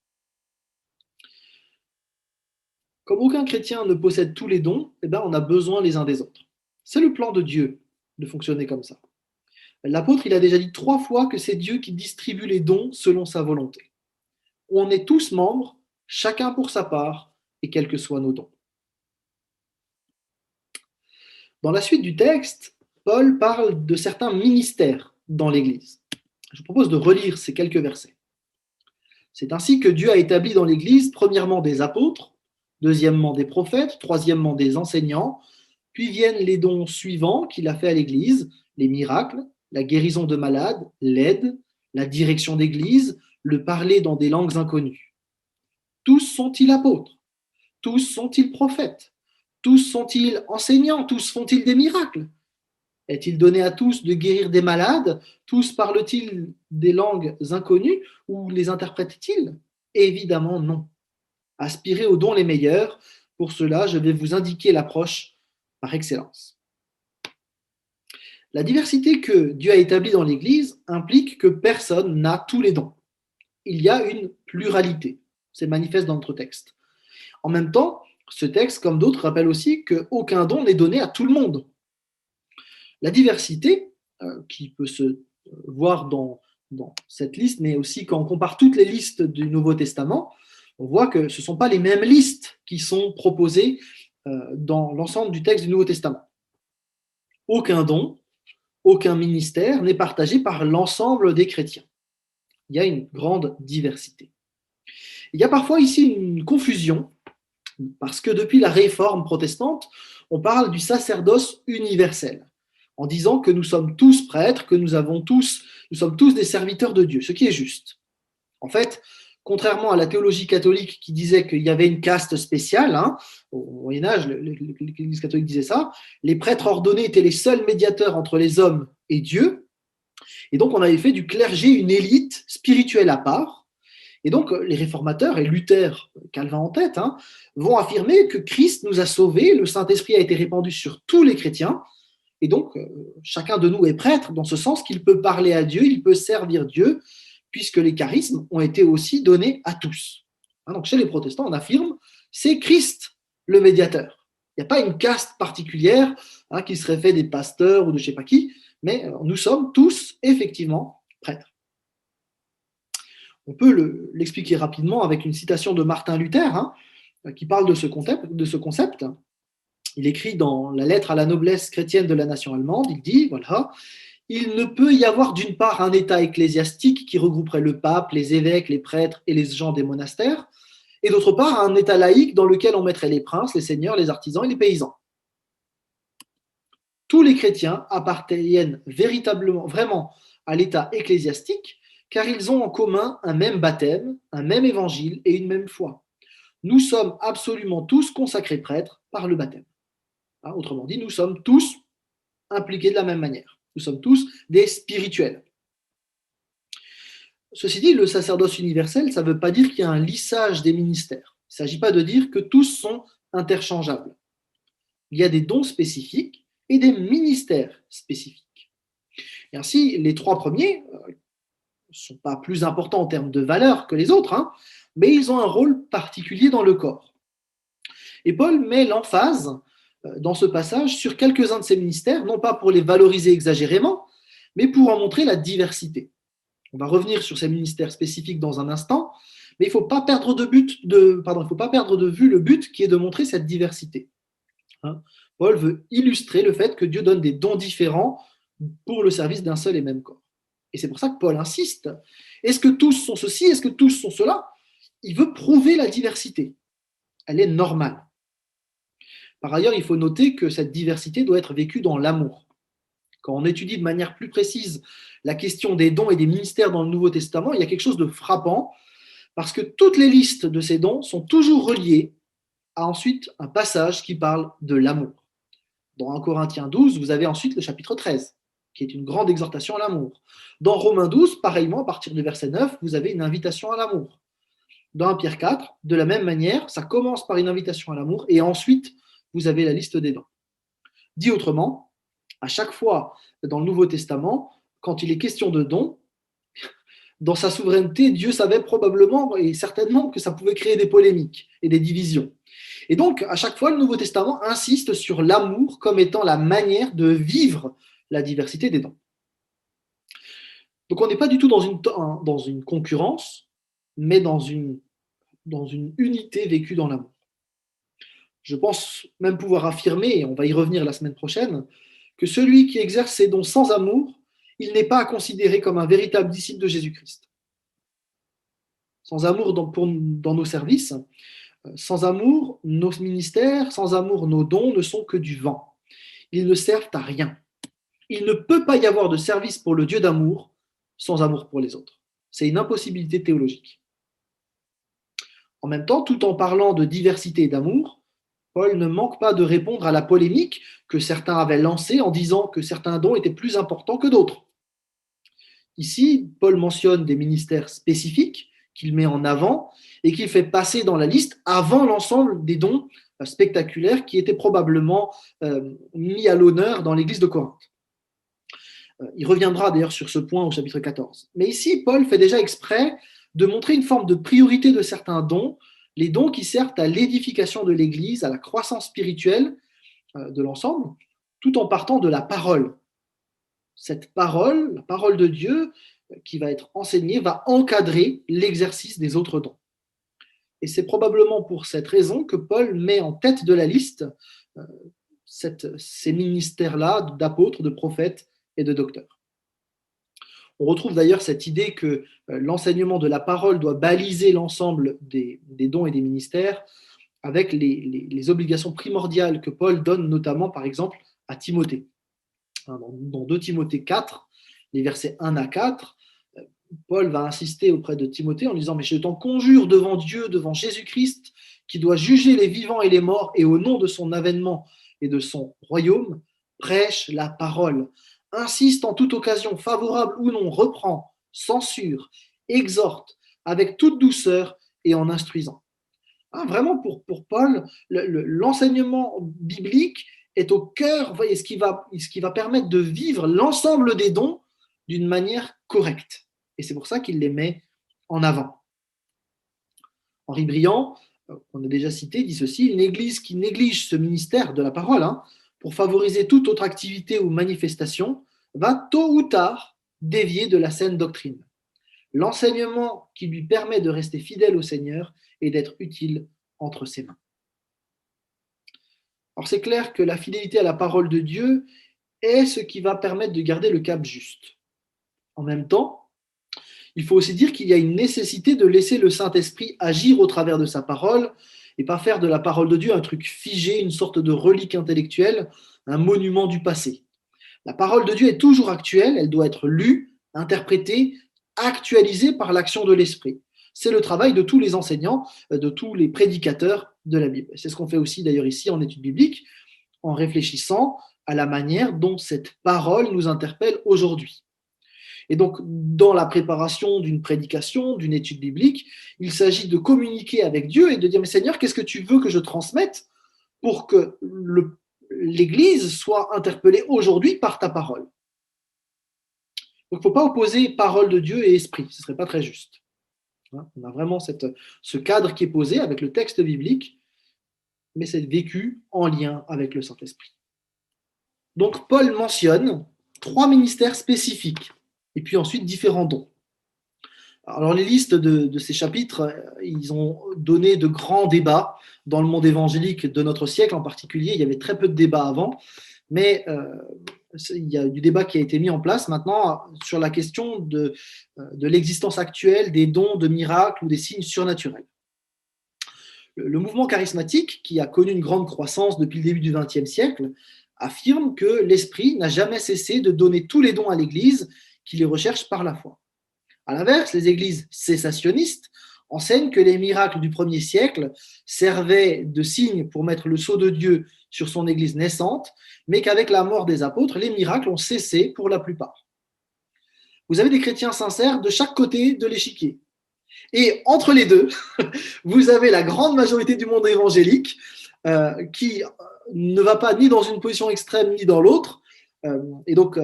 Comme aucun chrétien ne possède tous les dons, on a besoin les uns des autres. C'est le plan de Dieu de fonctionner comme ça. L'apôtre, il a déjà dit 3 fois que c'est Dieu qui distribue les dons selon sa volonté. On est tous membres, chacun pour sa part, et quels que soient nos dons. Dans la suite du texte, Paul parle de certains ministères dans l'Église. Je vous propose de relire ces quelques versets. C'est ainsi que Dieu a établi dans l'Église, premièrement des apôtres, deuxièmement des prophètes, troisièmement des enseignants, puis viennent les dons suivants qu'il a fait à l'Église, les miracles, la guérison de malades, l'aide, la direction d'Église, le parler dans des langues inconnues. Tous sont-ils apôtres? Tous sont-ils prophètes? Tous sont-ils enseignants? Tous font-ils des miracles? Est-il donné à tous de guérir des malades? Tous parlent-ils des langues inconnues ou les interprètent-ils? Évidemment non. Aspirez aux dons les meilleurs. Pour cela, je vais vous indiquer l'approche par excellence. La diversité que Dieu a établie dans l'Église implique que personne n'a tous les dons. Il y a une pluralité. C'est manifeste dans notre texte. En même temps, ce texte, comme d'autres, rappelle aussi qu'aucun don n'est donné à tout le monde. La diversité, qui peut se voir dans cette liste, mais aussi quand on compare toutes les listes du Nouveau Testament, on voit que ce ne sont pas les mêmes listes qui sont proposées dans l'ensemble du texte du Nouveau Testament. Aucun don, aucun ministère n'est partagé par l'ensemble des chrétiens. Il y a une grande diversité. Il y a parfois ici une confusion, parce que depuis la Réforme protestante, on parle du sacerdoce universel, en disant que nous sommes tous prêtres, que nous sommes tous des serviteurs de Dieu, ce qui est juste. En fait, contrairement à la théologie catholique qui disait qu'il y avait une caste spéciale, au Moyen-Âge, l'Église catholique disait ça, les prêtres ordonnés étaient les seuls médiateurs entre les hommes et Dieu, et donc on avait fait du clergé une élite spirituelle à part. Et donc les réformateurs, et Luther, Calvin en tête, vont affirmer que Christ nous a sauvés, le Saint-Esprit a été répandu sur tous les chrétiens, et donc chacun de nous est prêtre dans ce sens qu'il peut parler à Dieu, il peut servir Dieu, puisque les charismes ont été aussi donnés à tous. Donc chez les protestants, on affirme, c'est Christ le médiateur. Il n'y a pas une caste particulière qui serait fait des pasteurs ou de je ne sais pas qui, mais nous sommes tous effectivement prêtres. On peut l'expliquer rapidement avec une citation de Martin Luther, qui parle de ce concept. Il écrit dans la lettre à la noblesse chrétienne de la nation allemande, il dit, voilà, il ne peut y avoir d'une part un État ecclésiastique qui regrouperait le pape, les évêques, les prêtres et les gens des monastères, et d'autre part un État laïque dans lequel on mettrait les princes, les seigneurs, les artisans et les paysans. Tous les chrétiens appartiennent véritablement, vraiment à l'État ecclésiastique, car ils ont en commun un même baptême, un même évangile et une même foi. Nous sommes absolument tous consacrés prêtres par le baptême. Autrement dit, nous sommes tous impliqués de la même manière. Nous sommes tous des spirituels. Ceci dit, le sacerdoce universel, ça ne veut pas dire qu'il y a un lissage des ministères. Il ne s'agit pas de dire que tous sont interchangeables. Il y a des dons spécifiques et des ministères spécifiques. Et ainsi, les 3 premiers ne sont pas plus importants en termes de valeur que les autres, mais ils ont un rôle particulier dans le corps. Et Paul met l'emphase dans ce passage sur quelques-uns de ces ministères, non pas pour les valoriser exagérément, mais pour en montrer la diversité. On va revenir sur ces ministères spécifiques dans un instant, mais il ne faut pas perdre de vue le but qui est de montrer cette diversité. Paul veut illustrer le fait que Dieu donne des dons différents pour le service d'un seul et même corps. Et c'est pour ça que Paul insiste. Est-ce que tous sont ceci? Est-ce que tous sont cela? Il veut prouver la diversité. Elle est normale. Par ailleurs, il faut noter que cette diversité doit être vécue dans l'amour. Quand on étudie de manière plus précise la question des dons et des ministères dans le Nouveau Testament, il y a quelque chose de frappant, parce que toutes les listes de ces dons sont toujours reliées à ensuite un passage qui parle de l'amour. Dans 1 Corinthiens 12, vous avez ensuite le chapitre 13, qui est une grande exhortation à l'amour. Dans Romains 12, pareillement, à partir du verset 9, vous avez une invitation à l'amour. Dans 1 Pierre 4, de la même manière, ça commence par une invitation à l'amour, et ensuite, vous avez la liste des dons. Dit autrement, à chaque fois dans le Nouveau Testament, quand il est question de dons, dans sa souveraineté, Dieu savait probablement et certainement que ça pouvait créer des polémiques et des divisions. Et donc, à chaque fois, le Nouveau Testament insiste sur l'amour comme étant la manière de vivre la diversité des dons. Donc, on n'est pas du tout dans une concurrence, mais dans une unité vécue dans l'amour. Je pense même pouvoir affirmer, et on va y revenir la semaine prochaine, que celui qui exerce ses dons sans amour, il n'est pas à considérer comme un véritable disciple de Jésus-Christ. Sans amour dans nos services, sans amour, nos ministères, sans amour, nos dons ne sont que du vent. Ils ne servent à rien. Il ne peut pas y avoir de service pour le Dieu d'amour sans amour pour les autres. C'est une impossibilité théologique. En même temps, tout en parlant de diversité et d'amour, Paul ne manque pas de répondre à la polémique que certains avaient lancée en disant que certains dons étaient plus importants que d'autres. Ici, Paul mentionne des ministères spécifiques qu'il met en avant et qu'il fait passer dans la liste avant l'ensemble des dons spectaculaires qui étaient probablement mis à l'honneur dans l'église de Corinthe. Il reviendra d'ailleurs sur ce point au chapitre 14. Mais ici, Paul fait déjà exprès de montrer une forme de priorité de certains dons, les dons qui servent à l'édification de l'Église, à la croissance spirituelle de l'ensemble, tout en partant de la parole. Cette parole, la parole de Dieu qui va être enseignée, va encadrer l'exercice des autres dons. Et c'est probablement pour cette raison que Paul met en tête de la liste ces ministères-là d'apôtres, de prophètes et de docteurs. On retrouve d'ailleurs cette idée que l'enseignement de la parole doit baliser l'ensemble des dons et des ministères avec les obligations primordiales que Paul donne notamment, par exemple, à Timothée. Dans 2 Timothée 4, les versets 1 à 4, Paul va insister auprès de Timothée en disant « Mais je t'en conjure devant Dieu, devant Jésus-Christ, qui doit juger les vivants et les morts, et au nom de son avènement et de son royaume, prêche la parole. Insiste en toute occasion, favorable ou non, reprend, censure, exhorte, avec toute douceur et en instruisant. » Vraiment, pour Paul, l'enseignement biblique est au cœur, voyez, ce qui va permettre de vivre l'ensemble des dons d'une manière correcte. Et c'est pour ça qu'il les met en avant. Henri Briand, qu'on a déjà cité, dit ceci: une église qui néglige ce ministère de la parole pour favoriser toute autre activité ou manifestation va tôt ou tard dévier de la saine doctrine. L'enseignement qui lui permet de rester fidèle au Seigneur et d'être utile entre ses mains. Alors c'est clair que la fidélité à la parole de Dieu est ce qui va permettre de garder le cap juste. En même temps, il faut aussi dire qu'il y a une nécessité de laisser le Saint-Esprit agir au travers de sa parole et pas faire de la parole de Dieu un truc figé, une sorte de relique intellectuelle, un monument du passé. La parole de Dieu est toujours actuelle, elle doit être lue, interprétée, actualisée par l'action de l'Esprit. C'est le travail de tous les enseignants, de tous les prédicateurs de la Bible. C'est ce qu'on fait aussi d'ailleurs ici en études bibliques, en réfléchissant à la manière dont cette parole nous interpelle aujourd'hui. Et donc, dans la préparation d'une prédication, d'une étude biblique, il s'agit de communiquer avec Dieu et de dire « Mais Seigneur, qu'est-ce que tu veux que je transmette pour que l'Église soit interpellée aujourd'hui par ta parole ?» Donc, il ne faut pas opposer parole de Dieu et esprit, ce ne serait pas très juste. On a vraiment ce cadre qui est posé avec le texte biblique, mais c'est vécu en lien avec le Saint-Esprit. Donc, Paul mentionne 3 ministères spécifiques, et puis ensuite différents dons. Alors, les listes de ces chapitres, ils ont donné de grands débats dans le monde évangélique de notre siècle en particulier. Il y avait très peu de débats avant, mais il y a du débat qui a été mis en place maintenant sur la question de l'existence actuelle des dons de miracles ou des signes surnaturels. Le mouvement charismatique, qui a connu une grande croissance depuis le début du XXe siècle, affirme que l'Esprit n'a jamais cessé de donner tous les dons à l'Église qui les recherche par la foi. À l'inverse, les églises cessationnistes enseignent que les miracles du 1er siècle servaient de signe pour mettre le sceau de Dieu sur son Église naissante, mais qu'avec la mort des apôtres, les miracles ont cessé pour la plupart. Vous avez des chrétiens sincères de chaque côté de l'échiquier. Et entre les deux, vous avez la grande majorité du monde évangélique qui ne va pas ni dans une position extrême ni dans l'autre, et donc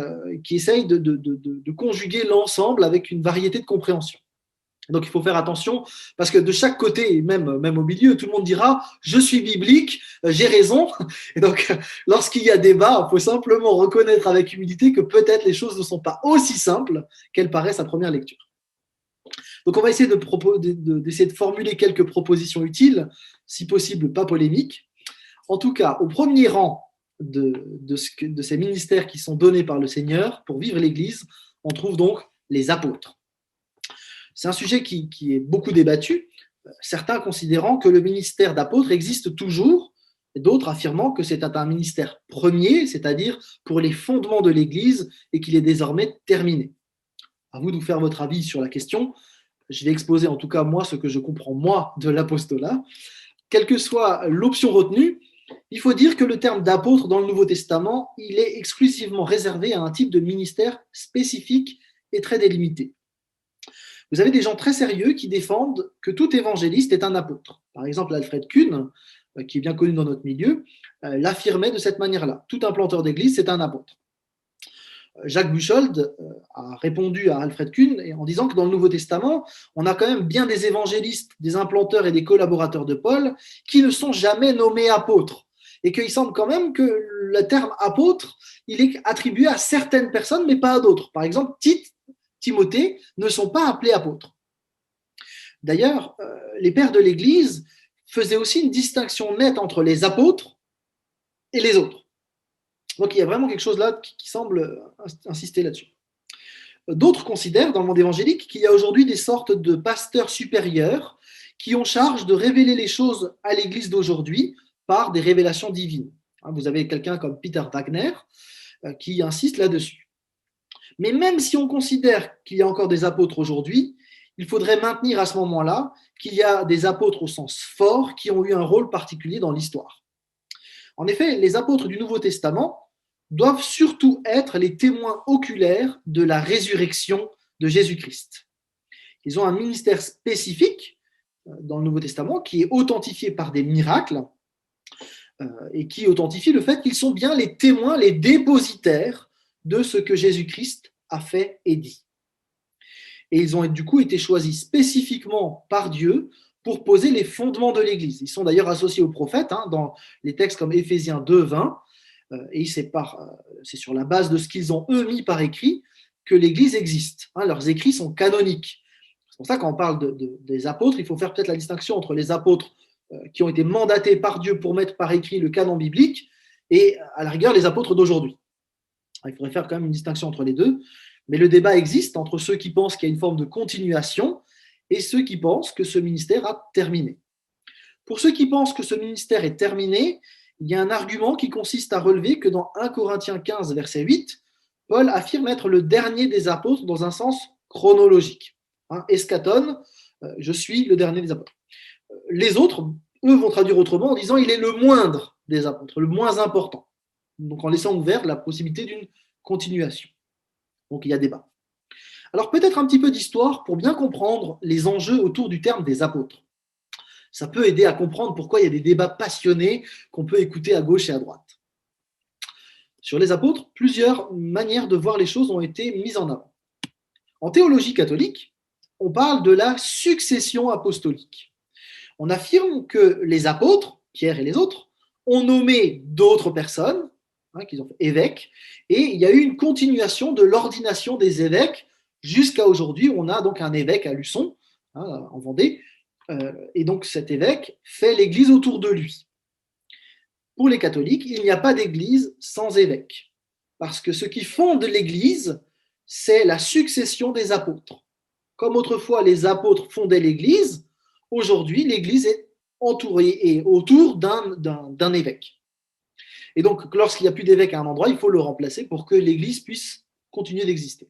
qui essaye de conjuguer l'ensemble avec une variété de compréhension. Donc il faut faire attention parce que de chaque côté, même au milieu, tout le monde dira je suis biblique, j'ai raison. Et donc lorsqu'il y a débat, il faut simplement reconnaître avec humilité que peut-être les choses ne sont pas aussi simples qu'elles paraissent à première lecture. Donc on va essayer d'essayer de formuler quelques propositions utiles, si possible pas polémiques. En tout cas, au premier rang de ces ministères qui sont donnés par le Seigneur pour vivre l'Église, on trouve donc les apôtres. C'est un sujet qui est beaucoup débattu, certains considérant que le ministère d'apôtre existe toujours, et d'autres affirmant que c'est un ministère premier, c'est-à-dire pour les fondements de l'Église, et qu'il est désormais terminé. À vous de vous faire votre avis sur la question. Je vais exposer en tout cas moi ce que je comprends moi de l'apostolat. Quelle que soit l'option retenue, il faut dire que le terme d'apôtre dans le Nouveau Testament, il est exclusivement réservé à un type de ministère spécifique et très délimité. Vous avez des gens très sérieux qui défendent que tout évangéliste est un apôtre. Par exemple, Alfred Kuhn, qui est bien connu dans notre milieu, l'affirmait de cette manière-là. Tout implanteur d'église, c'est un apôtre. Jacques Buchold a répondu à Alfred Kuhn en disant que dans le Nouveau Testament, on a quand même bien des évangélistes, des implanteurs et des collaborateurs de Paul qui ne sont jamais nommés apôtres. Et qu'il semble quand même que le terme apôtre, il est attribué à certaines personnes, mais pas à d'autres. Par exemple, Timothée ne sont pas appelés apôtres. D'ailleurs, les pères de l'Église faisaient aussi une distinction nette entre les apôtres et les autres. Donc il y a vraiment quelque chose là qui semble insister là-dessus. D'autres considèrent dans le monde évangélique qu'il y a aujourd'hui des sortes de pasteurs supérieurs qui ont charge de révéler les choses à l'Église d'aujourd'hui par des révélations divines. Vous avez quelqu'un comme Peter Wagner qui insiste là-dessus. Mais même si on considère qu'il y a encore des apôtres aujourd'hui, il faudrait maintenir à ce moment-là qu'il y a des apôtres au sens fort qui ont eu un rôle particulier dans l'histoire. En effet, les apôtres du Nouveau Testament doivent surtout être les témoins oculaires de la résurrection de Jésus-Christ. Ils ont un ministère spécifique dans le Nouveau Testament qui est authentifié par des miracles et qui authentifie le fait qu'ils sont bien les témoins, les dépositaires de ce que Jésus-Christ a fait et dit. Et ils ont du coup été choisis spécifiquement par Dieu pour poser les fondements de l'Église. Ils sont d'ailleurs associés aux prophètes dans les textes comme Éphésiens 2, 20, et c'est sur la base de ce qu'ils ont eux mis par écrit que l'Église existe. Leurs écrits sont canoniques. C'est pour ça que quand on parle des apôtres, il faut faire peut-être la distinction entre les apôtres qui ont été mandatés par Dieu pour mettre par écrit le canon biblique et à la rigueur les apôtres d'aujourd'hui. Il faudrait faire quand même une distinction entre les deux, mais le débat existe entre ceux qui pensent qu'il y a une forme de continuation et ceux qui pensent que ce ministère a terminé. Pour ceux qui pensent que ce ministère est terminé, il y a un argument qui consiste à relever que dans 1 Corinthiens 15, verset 8, Paul affirme être le dernier des apôtres dans un sens chronologique. Eschaton, je suis le dernier des apôtres. Les autres, eux, vont traduire autrement en disant il est le moindre des apôtres, le moins important. Donc en laissant ouvert la possibilité d'une continuation. Donc il y a débat. Alors peut-être un petit peu d'histoire pour bien comprendre les enjeux autour du terme des apôtres. Ça peut aider à comprendre pourquoi il y a des débats passionnés qu'on peut écouter à gauche et à droite. Sur les apôtres, plusieurs manières de voir les choses ont été mises en avant. En théologie catholique, on parle de la succession apostolique. On affirme que les apôtres, Pierre et les autres, ont nommé d'autres personnes, qu'ils ont fait évêques, et il y a eu une continuation de l'ordination des évêques jusqu'à aujourd'hui. On a donc un évêque à Luçon, en Vendée, et donc cet évêque fait l'église autour de lui. Pour les catholiques, il n'y a pas d'église sans évêque, parce que ce qui fonde l'église, c'est la succession des apôtres. Comme autrefois les apôtres fondaient l'église, aujourd'hui l'église est entourée et autour d'un évêque. Et donc, lorsqu'il n'y a plus d'évêque à un endroit, il faut le remplacer pour que l'Église puisse continuer d'exister.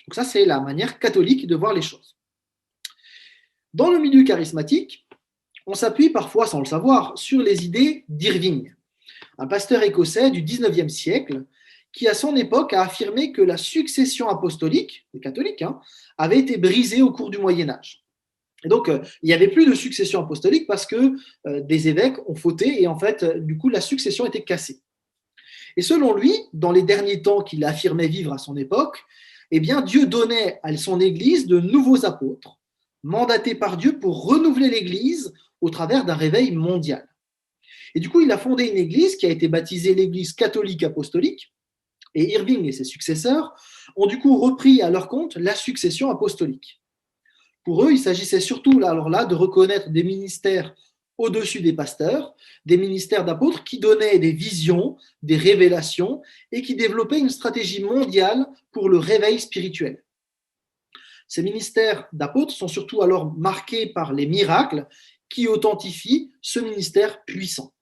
Donc ça, c'est la manière catholique de voir les choses. Dans le milieu charismatique, on s'appuie parfois, sans le savoir, sur les idées d'Irving, un pasteur écossais du 19e siècle, qui à son époque a affirmé que la succession apostolique, des catholiques, avait été brisée au cours du Moyen-Âge. Et donc, il n'y avait plus de succession apostolique parce que des évêques ont fauté et en fait, du coup, la succession était cassée. Et selon lui, dans les derniers temps qu'il affirmait vivre à son époque, eh bien, Dieu donnait à son Église de nouveaux apôtres, mandatés par Dieu pour renouveler l'Église au travers d'un réveil mondial. Et du coup, il a fondé une Église qui a été baptisée l'Église catholique apostolique, et Irving et ses successeurs ont du coup repris à leur compte la succession apostolique. Pour eux, il s'agissait surtout alors là de reconnaître des ministères au-dessus des pasteurs, des ministères d'apôtres qui donnaient des visions, des révélations et qui développaient une stratégie mondiale pour le réveil spirituel. Ces ministères d'apôtres sont surtout alors marqués par les miracles qui authentifient ce ministère puissant.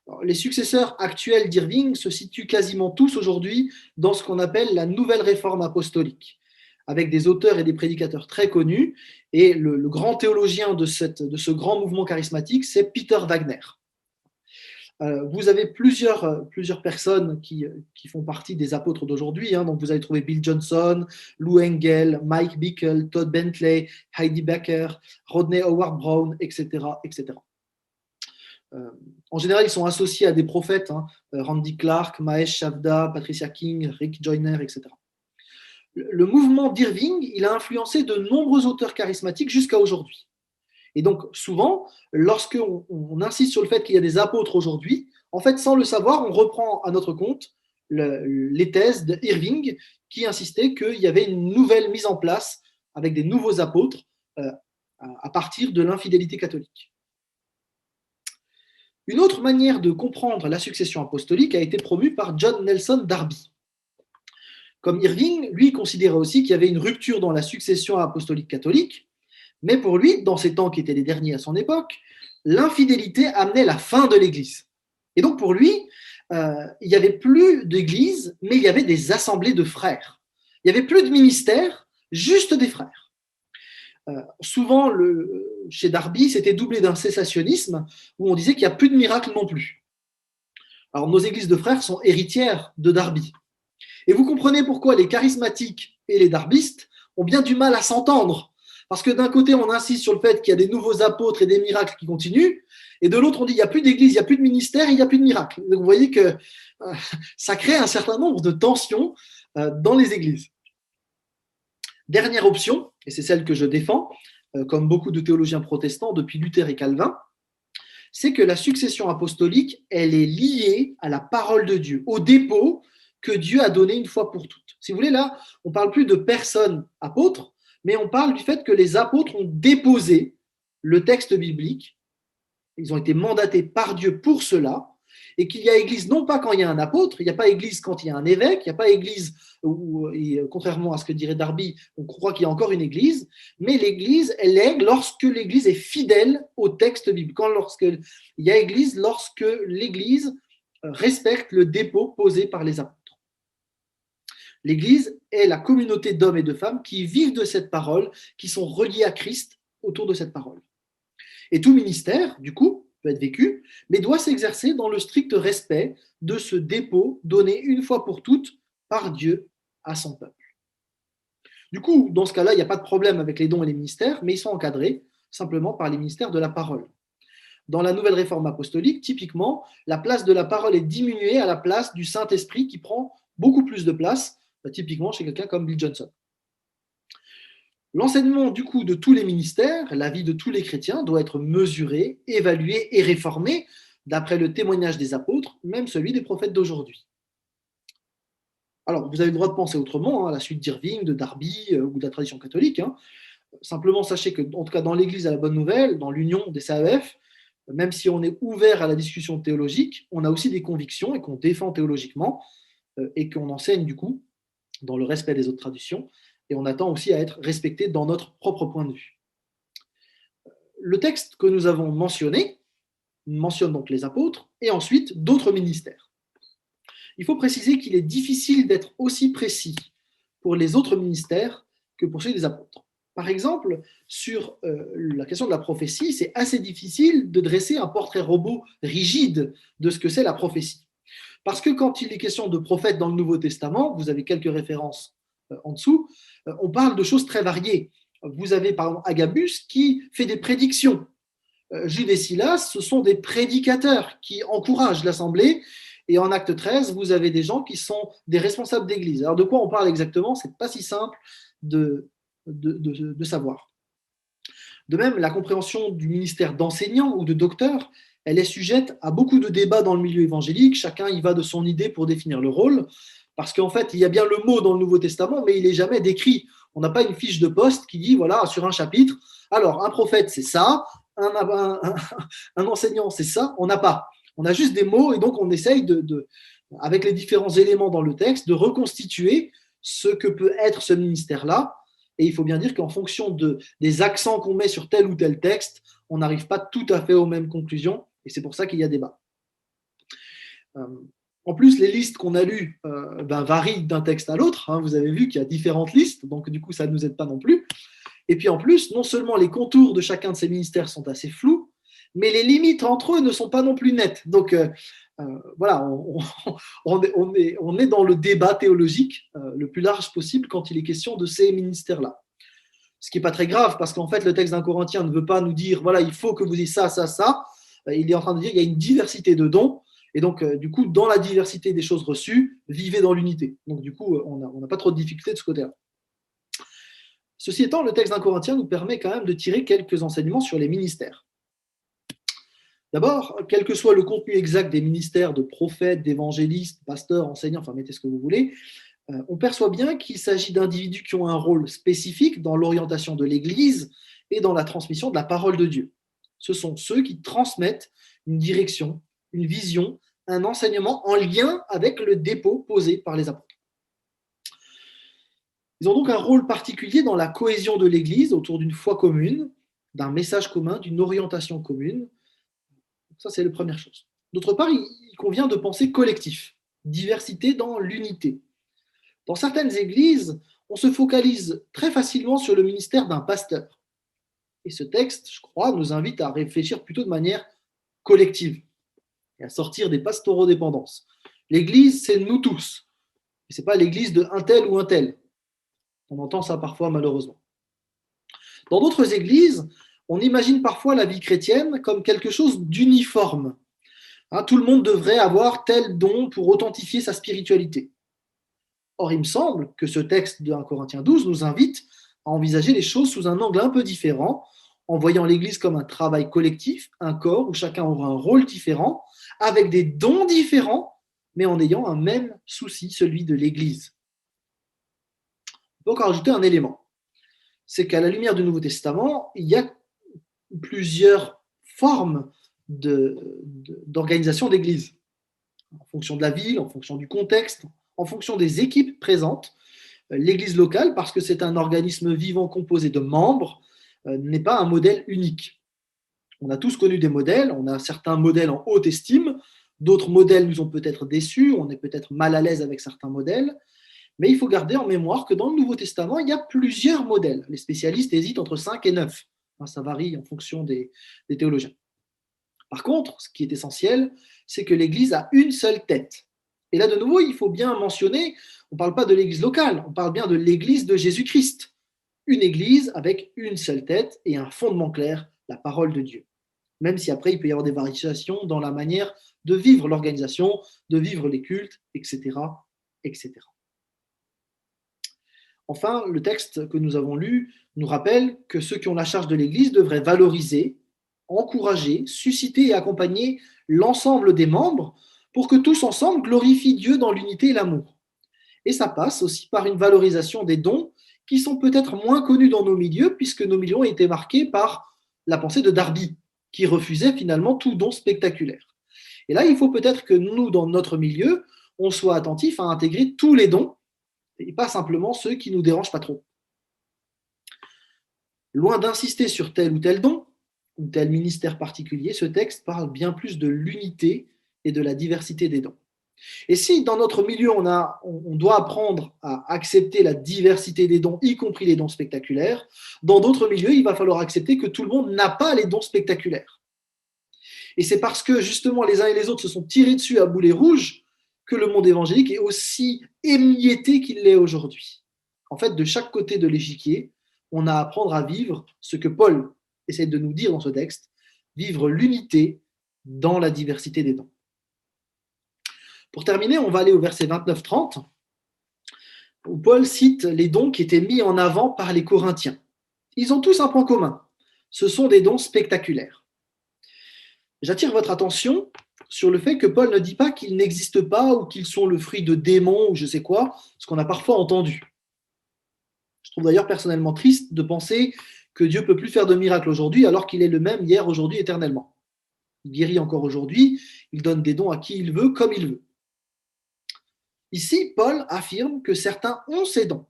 Alors, les successeurs actuels d'Irving se situent quasiment tous aujourd'hui dans ce qu'on appelle la nouvelle réforme apostolique, avec des auteurs et des prédicateurs très connus. Et le grand théologien de ce grand mouvement charismatique, c'est Peter Wagner. Vous avez plusieurs personnes qui font partie des apôtres d'aujourd'hui. Donc vous avez trouvé Bill Johnson, Lou Engle, Mike Bickle, Todd Bentley, Heidi Baker, Rodney Howard Brown, etc., etc. En général, ils sont associés à des prophètes, Randy Clark, Mahesh Chavda, Patricia King, Rick Joyner, etc. Le mouvement d'Irving, il a influencé de nombreux auteurs charismatiques jusqu'à aujourd'hui. Et donc, souvent, lorsqu'on insiste sur le fait qu'il y a des apôtres aujourd'hui, en fait, sans le savoir, on reprend à notre compte les thèses d'Irving qui insistaient qu'il y avait une nouvelle mise en place avec des nouveaux apôtres à partir de l'infidélité catholique. Une autre manière de comprendre la succession apostolique a été promue par John Nelson Darby. Comme Irving, lui considérait aussi qu'il y avait une rupture dans la succession apostolique catholique, mais pour lui, dans ces temps qui étaient les derniers à son époque, l'infidélité amenait la fin de l'Église. Et donc pour lui, il n'y avait plus d'Église, mais il y avait des assemblées de frères. Il n'y avait plus de ministère, juste des frères. Souvent, chez Darby, c'était doublé d'un cessationnisme où on disait qu'il n'y a plus de miracles non plus. Alors, nos églises de frères sont héritières de Darby. Et vous comprenez pourquoi les charismatiques et les darbistes ont bien du mal à s'entendre. Parce que d'un côté, on insiste sur le fait qu'il y a des nouveaux apôtres et des miracles qui continuent, et de l'autre, on dit qu'il n'y a plus d'église, il n'y a plus de ministère et il n'y a plus de miracles. Donc, vous voyez que ça crée un certain nombre de tensions dans les églises. Dernière option, et c'est celle que je défends, comme beaucoup de théologiens protestants depuis Luther et Calvin, c'est que la succession apostolique, elle est liée à la parole de Dieu, au dépôt que Dieu a donné une fois pour toutes. Si vous voulez, là, on ne parle plus de personnes apôtres, mais on parle du fait que les apôtres ont déposé le texte biblique, ils ont été mandatés par Dieu pour cela, et qu'il y a église non pas quand il y a un apôtre, il n'y a pas église quand il y a un évêque, il n'y a pas église où, contrairement à ce que dirait Darby, on croit qu'il y a encore une église, mais l'église, elle est lorsque l'église est fidèle au texte biblique, lorsqu'il y a église, lorsque l'église respecte le dépôt posé par les apôtres. L'église est la communauté d'hommes et de femmes qui vivent de cette parole, qui sont reliés à Christ autour de cette parole. Et tout ministère, du coup, peut être vécu, mais doit s'exercer dans le strict respect de ce dépôt donné une fois pour toutes par Dieu à son peuple. Du coup, dans ce cas-là, il n'y a pas de problème avec les dons et les ministères, mais ils sont encadrés simplement par les ministères de la parole. Dans la nouvelle réforme apostolique, typiquement, la place de la parole est diminuée à la place du Saint-Esprit qui prend beaucoup plus de place, typiquement chez quelqu'un comme Bill Johnson. L'enseignement du coup de tous les ministères, la vie de tous les chrétiens doit être mesuré, évalué et réformé d'après le témoignage des apôtres, même celui des prophètes d'aujourd'hui. Alors, vous avez le droit de penser autrement, à la suite d'Irving, de Darby ou de la tradition catholique. Simplement, sachez que, en tout cas dans l'Église à la Bonne Nouvelle, dans l'Union des CAEF, même si on est ouvert à la discussion théologique, on a aussi des convictions et qu'on défend théologiquement et qu'on enseigne du coup dans le respect des autres traditions. Et on attend aussi à être respecté dans notre propre point de vue. Le texte que nous avons mentionné mentionne donc les apôtres et ensuite d'autres ministères. Il faut préciser qu'il est difficile d'être aussi précis pour les autres ministères que pour ceux des apôtres. Par exemple, sur la question de la prophétie, c'est assez difficile de dresser un portrait robot rigide de ce que c'est la prophétie. Parce que quand il est question de prophètes dans le Nouveau Testament, vous avez quelques références en dessous, on parle de choses très variées. Vous avez par exemple Agabus qui fait des prédictions. Jude et Silas, ce sont des prédicateurs qui encouragent l'assemblée Et en acte 13, vous avez des gens qui sont des responsables d'église. Alors de quoi on parle exactement? Ce n'est pas si simple de savoir. De même, la compréhension du ministère d'enseignant ou de docteur, elle est sujette à beaucoup de débats dans le milieu évangélique. Chacun y va de son idée pour définir le rôle, parce qu'en fait, il y a bien le mot dans le Nouveau Testament, mais il n'est jamais décrit. On n'a pas une fiche de poste qui dit, voilà, sur un chapitre, alors un prophète, c'est ça, un enseignant, c'est ça. On n'a pas. On a juste des mots, et donc on essaye avec les différents éléments dans le texte, de reconstituer ce que peut être ce ministère-là. Et il faut bien dire qu'en fonction des accents qu'on met sur tel ou tel texte, on n'arrive pas tout à fait aux mêmes conclusions, et c'est pour ça qu'il y a débat. En plus, les listes qu'on a lues varient d'un texte à l'autre. Vous avez vu qu'il y a différentes listes, donc du coup, ça ne nous aide pas non plus. Et puis en plus, non seulement les contours de chacun de ces ministères sont assez flous, mais les limites entre eux ne sont pas non plus nettes. Donc voilà, on est dans le débat théologique le plus large possible quand il est question de ces ministères-là. Ce qui n'est pas très grave, parce qu'en fait, le texte d'un Corinthien ne veut pas nous dire, voilà, il faut que vous ayez ça, ça, ça. Il est en train de dire qu'il y a une diversité de dons, et donc, du coup, dans la diversité des choses reçues, vivez dans l'unité. Donc, du coup, on n'a pas trop de difficultés de ce côté-là. Ceci étant, le texte d'un Corinthien nous permet quand même de tirer quelques enseignements sur les ministères. D'abord, quel que soit le contenu exact des ministères de prophètes, d'évangélistes, pasteurs, enseignants, enfin mettez ce que vous voulez, on perçoit bien qu'il s'agit d'individus qui ont un rôle spécifique dans l'orientation de l'Église et dans la transmission de la parole de Dieu. Ce sont ceux qui transmettent une direction, une vision, un enseignement en lien avec le dépôt posé par les apôtres. Ils ont donc un rôle particulier dans la cohésion de l'Église autour d'une foi commune, d'un message commun, d'une orientation commune. Ça, c'est la première chose. D'autre part, il convient de penser collectif, diversité dans l'unité. Dans certaines églises, on se focalise très facilement sur le ministère d'un pasteur. Et ce texte, je crois, nous invite à réfléchir plutôt de manière collective et à sortir des pastorodépendances. L'église, c'est nous tous. Et ce n'est pas l'église de un tel ou un tel. On entend ça parfois, malheureusement. Dans d'autres églises, on imagine parfois la vie chrétienne comme quelque chose d'uniforme. Tout le monde devrait avoir tel don pour authentifier sa spiritualité. Or, il me semble que ce texte de 1 Corinthiens 12 nous invite à envisager les choses sous un angle un peu différent, en voyant l'Église comme un travail collectif, un corps où chacun aura un rôle différent, avec des dons différents, mais en ayant un même souci, celui de l'Église. On peut encore ajouter un élément, c'est qu'à la lumière du Nouveau Testament, il y a plusieurs formes d'organisation d'Église, en fonction de la ville, en fonction du contexte, en fonction des équipes présentes. L'Église locale, parce que c'est un organisme vivant composé de membres, n'est pas un modèle unique. On a tous connu des modèles, on a certains modèles en haute estime, d'autres modèles nous ont peut-être déçus, on est peut-être mal à l'aise avec certains modèles, mais il faut garder en mémoire que dans le Nouveau Testament, il y a plusieurs modèles. Les spécialistes hésitent entre 5 et 9. Ça varie en fonction des théologiens. Par contre, ce qui est essentiel, c'est que l'Église a une seule tête. Et là, de nouveau, il faut bien mentionner, on ne parle pas de l'Église locale, on parle bien de l'Église de Jésus-Christ. Une Église avec une seule tête et un fondement clair, la parole de Dieu. Même si après, il peut y avoir des variations dans la manière de vivre l'organisation, de vivre les cultes, etc., etc. Enfin, le texte que nous avons lu nous rappelle que ceux qui ont la charge de l'Église devraient valoriser, encourager, susciter et accompagner l'ensemble des membres pour que tous ensemble glorifient Dieu dans l'unité et l'amour. Et ça passe aussi par une valorisation des dons qui sont peut-être moins connus dans nos milieux, puisque nos milieux ont été marqués par la pensée de Darby, qui refusait finalement tout don spectaculaire. Et là, il faut peut-être que nous, dans notre milieu, on soit attentifs à intégrer tous les dons, et pas simplement ceux qui ne nous dérangent pas trop. Loin d'insister sur tel ou tel don, ou tel ministère particulier, ce texte parle bien plus de l'unité et de la diversité des dons. Et si dans notre milieu, on doit apprendre à accepter la diversité des dons, y compris les dons spectaculaires, dans d'autres milieux, il va falloir accepter que tout le monde n'a pas les dons spectaculaires. Et c'est parce que justement les uns et les autres se sont tirés dessus à boulet rouge que le monde évangélique est aussi émietté qu'il l'est aujourd'hui. En fait, de chaque côté de l'échiquier, on a à apprendre à vivre ce que Paul essaie de nous dire dans ce texte, vivre l'unité dans la diversité des dons. Pour terminer, on va aller au verset 29-30, où Paul cite les dons qui étaient mis en avant par les Corinthiens. Ils ont tous un point commun, ce sont des dons spectaculaires. J'attire votre attention sur le fait que Paul ne dit pas qu'ils n'existent pas ou qu'ils sont le fruit de démons ou je sais quoi, ce qu'on a parfois entendu. Je trouve d'ailleurs personnellement triste de penser que Dieu ne peut plus faire de miracles aujourd'hui alors qu'il est le même hier, aujourd'hui, éternellement. Il guérit encore aujourd'hui, il donne des dons à qui il veut, comme il veut. Ici, Paul affirme que certains ont ces dons.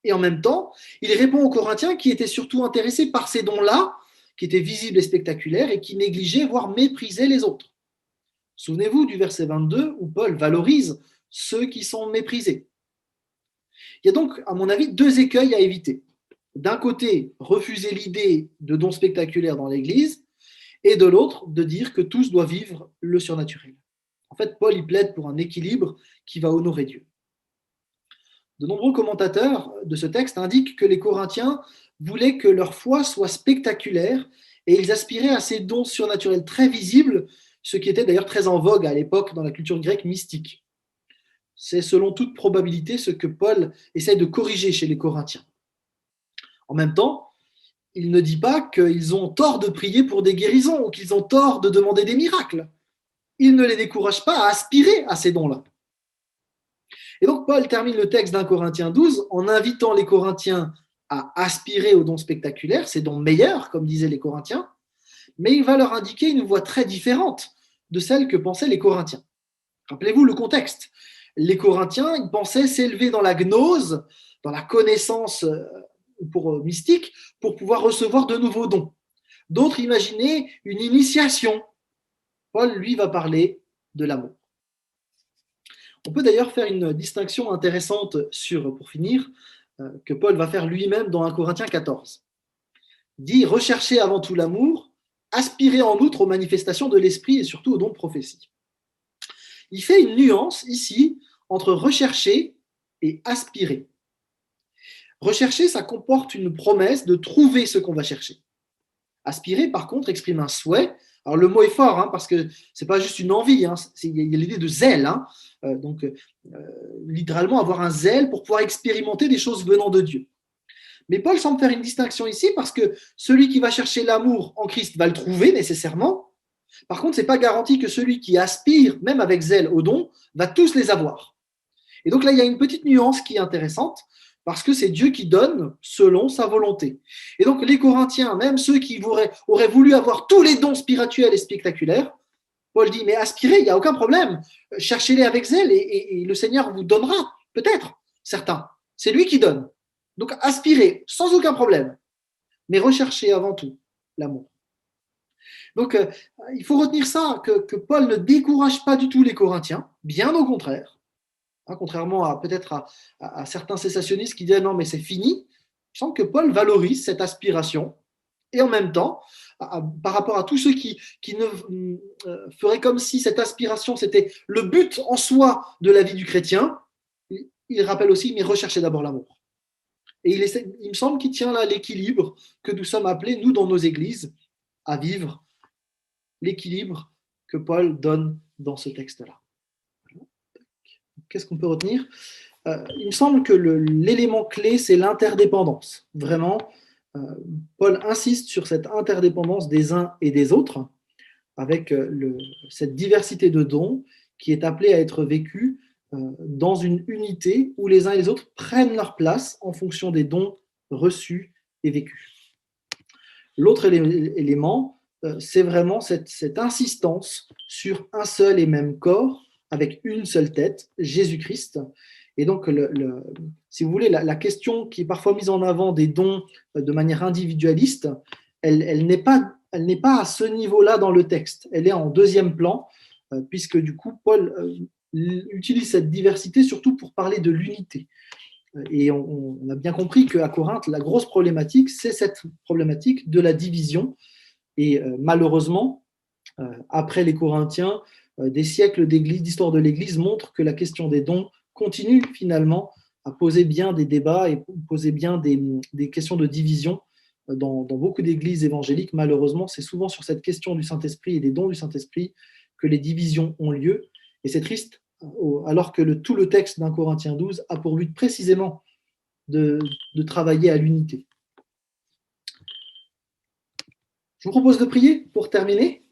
Et en même temps, il répond aux Corinthiens qui étaient surtout intéressés par ces dons-là, qui étaient visibles et spectaculaires et qui négligeaient, voire méprisaient les autres. Souvenez-vous du verset 22 où Paul valorise ceux qui sont méprisés. Il y a donc, à mon avis, deux écueils à éviter. D'un côté, refuser l'idée de dons spectaculaires dans l'Église, et de l'autre, de dire que tous doivent vivre le surnaturel. En fait, Paul y plaide pour un équilibre qui va honorer Dieu. De nombreux commentateurs de ce texte indiquent que les Corinthiens voulaient que leur foi soit spectaculaire et ils aspiraient à ces dons surnaturels très visibles, ce qui était d'ailleurs très en vogue à l'époque dans la culture grecque mystique. C'est selon toute probabilité ce que Paul essaie de corriger chez les Corinthiens. En même temps, il ne dit pas qu'ils ont tort de prier pour des guérisons ou qu'ils ont tort de demander des miracles. Il ne les décourage pas à aspirer à ces dons-là. Et donc Paul termine le texte d'un Corinthiens 12 en invitant les Corinthiens à aspirer aux dons spectaculaires, ces dons meilleurs, comme disaient les Corinthiens, mais il va leur indiquer une voie très différente de celle que pensaient les Corinthiens. Rappelez-vous le contexte. Les Corinthiens, ils pensaient s'élever dans la gnose, dans la connaissance mystique, pour pouvoir recevoir de nouveaux dons. D'autres imaginaient une initiation. Paul, lui, va parler de l'amour. On peut d'ailleurs faire une distinction intéressante pour finir, que Paul va faire lui-même dans 1 Corinthiens 14. Il dit « Recherchez avant tout l'amour, aspirez en outre aux manifestations de l'esprit et surtout aux dons de prophétie. » Il fait une nuance ici entre rechercher et aspirer. Rechercher, ça comporte une promesse de trouver ce qu'on va chercher. Aspirer, par contre, exprime un souhait. Alors, le mot est fort, parce que ce n'est pas juste une envie, il y a l'idée de zèle. Littéralement, avoir un zèle pour pouvoir expérimenter des choses venant de Dieu. Mais Paul semble faire une distinction ici parce que celui qui va chercher l'amour en Christ va le trouver nécessairement. Par contre, ce n'est pas garanti que celui qui aspire, même avec zèle, aux dons, va tous les avoir. Et donc là, il y a une petite nuance qui est intéressante, parce que c'est Dieu qui donne selon sa volonté. Et donc les Corinthiens, même ceux qui auraient voulu avoir tous les dons spirituels et spectaculaires, Paul dit, mais aspirez, il n'y a aucun problème, cherchez-les avec zèle et le Seigneur vous donnera, peut-être, certains. C'est lui qui donne. Donc aspirez, sans aucun problème, mais recherchez avant tout l'amour. Donc il faut retenir ça, que Paul ne décourage pas du tout les Corinthiens, bien au contraire. Contrairement à peut-être à certains cessationnistes qui disent non mais c'est fini, il semble que Paul valorise cette aspiration et en même temps, par rapport à tous ceux qui ne feraient comme si cette aspiration c'était le but en soi de la vie du chrétien, il rappelle aussi mais recherchez d'abord l'amour. Et il me semble qu'il tient là l'équilibre que nous sommes appelés, nous dans nos églises, à vivre, l'équilibre que Paul donne dans ce texte-là. Qu'est-ce qu'on peut retenir ? Il me semble que l'élément clé, c'est l'interdépendance. Vraiment, Paul insiste sur cette interdépendance des uns et des autres, avec cette diversité de dons qui est appelée à être vécue dans une unité où les uns et les autres prennent leur place en fonction des dons reçus et vécus. L'autre élément, c'est vraiment cette insistance sur un seul et même corps, avec une seule tête, Jésus-Christ. Et donc, si vous voulez, la question qui est parfois mise en avant des dons de manière individualiste, elle n'est pas à ce niveau-là dans le texte. Elle est en deuxième plan, puisque du coup, Paul utilise cette diversité surtout pour parler de l'unité. Et on a bien compris qu'à Corinthe, la grosse problématique, c'est cette problématique de la division. Et malheureusement, après les Corinthiens, des siècles d'histoire de l'Église montrent que la question des dons continue finalement à poser bien des débats et poser bien des questions de division dans beaucoup d'églises évangéliques. Malheureusement, c'est souvent sur cette question du Saint-Esprit et des dons du Saint-Esprit que les divisions ont lieu. Et c'est triste alors que tout le texte d'un Corinthiens 12 a pour but précisément de travailler à l'unité. Je vous propose de prier pour terminer.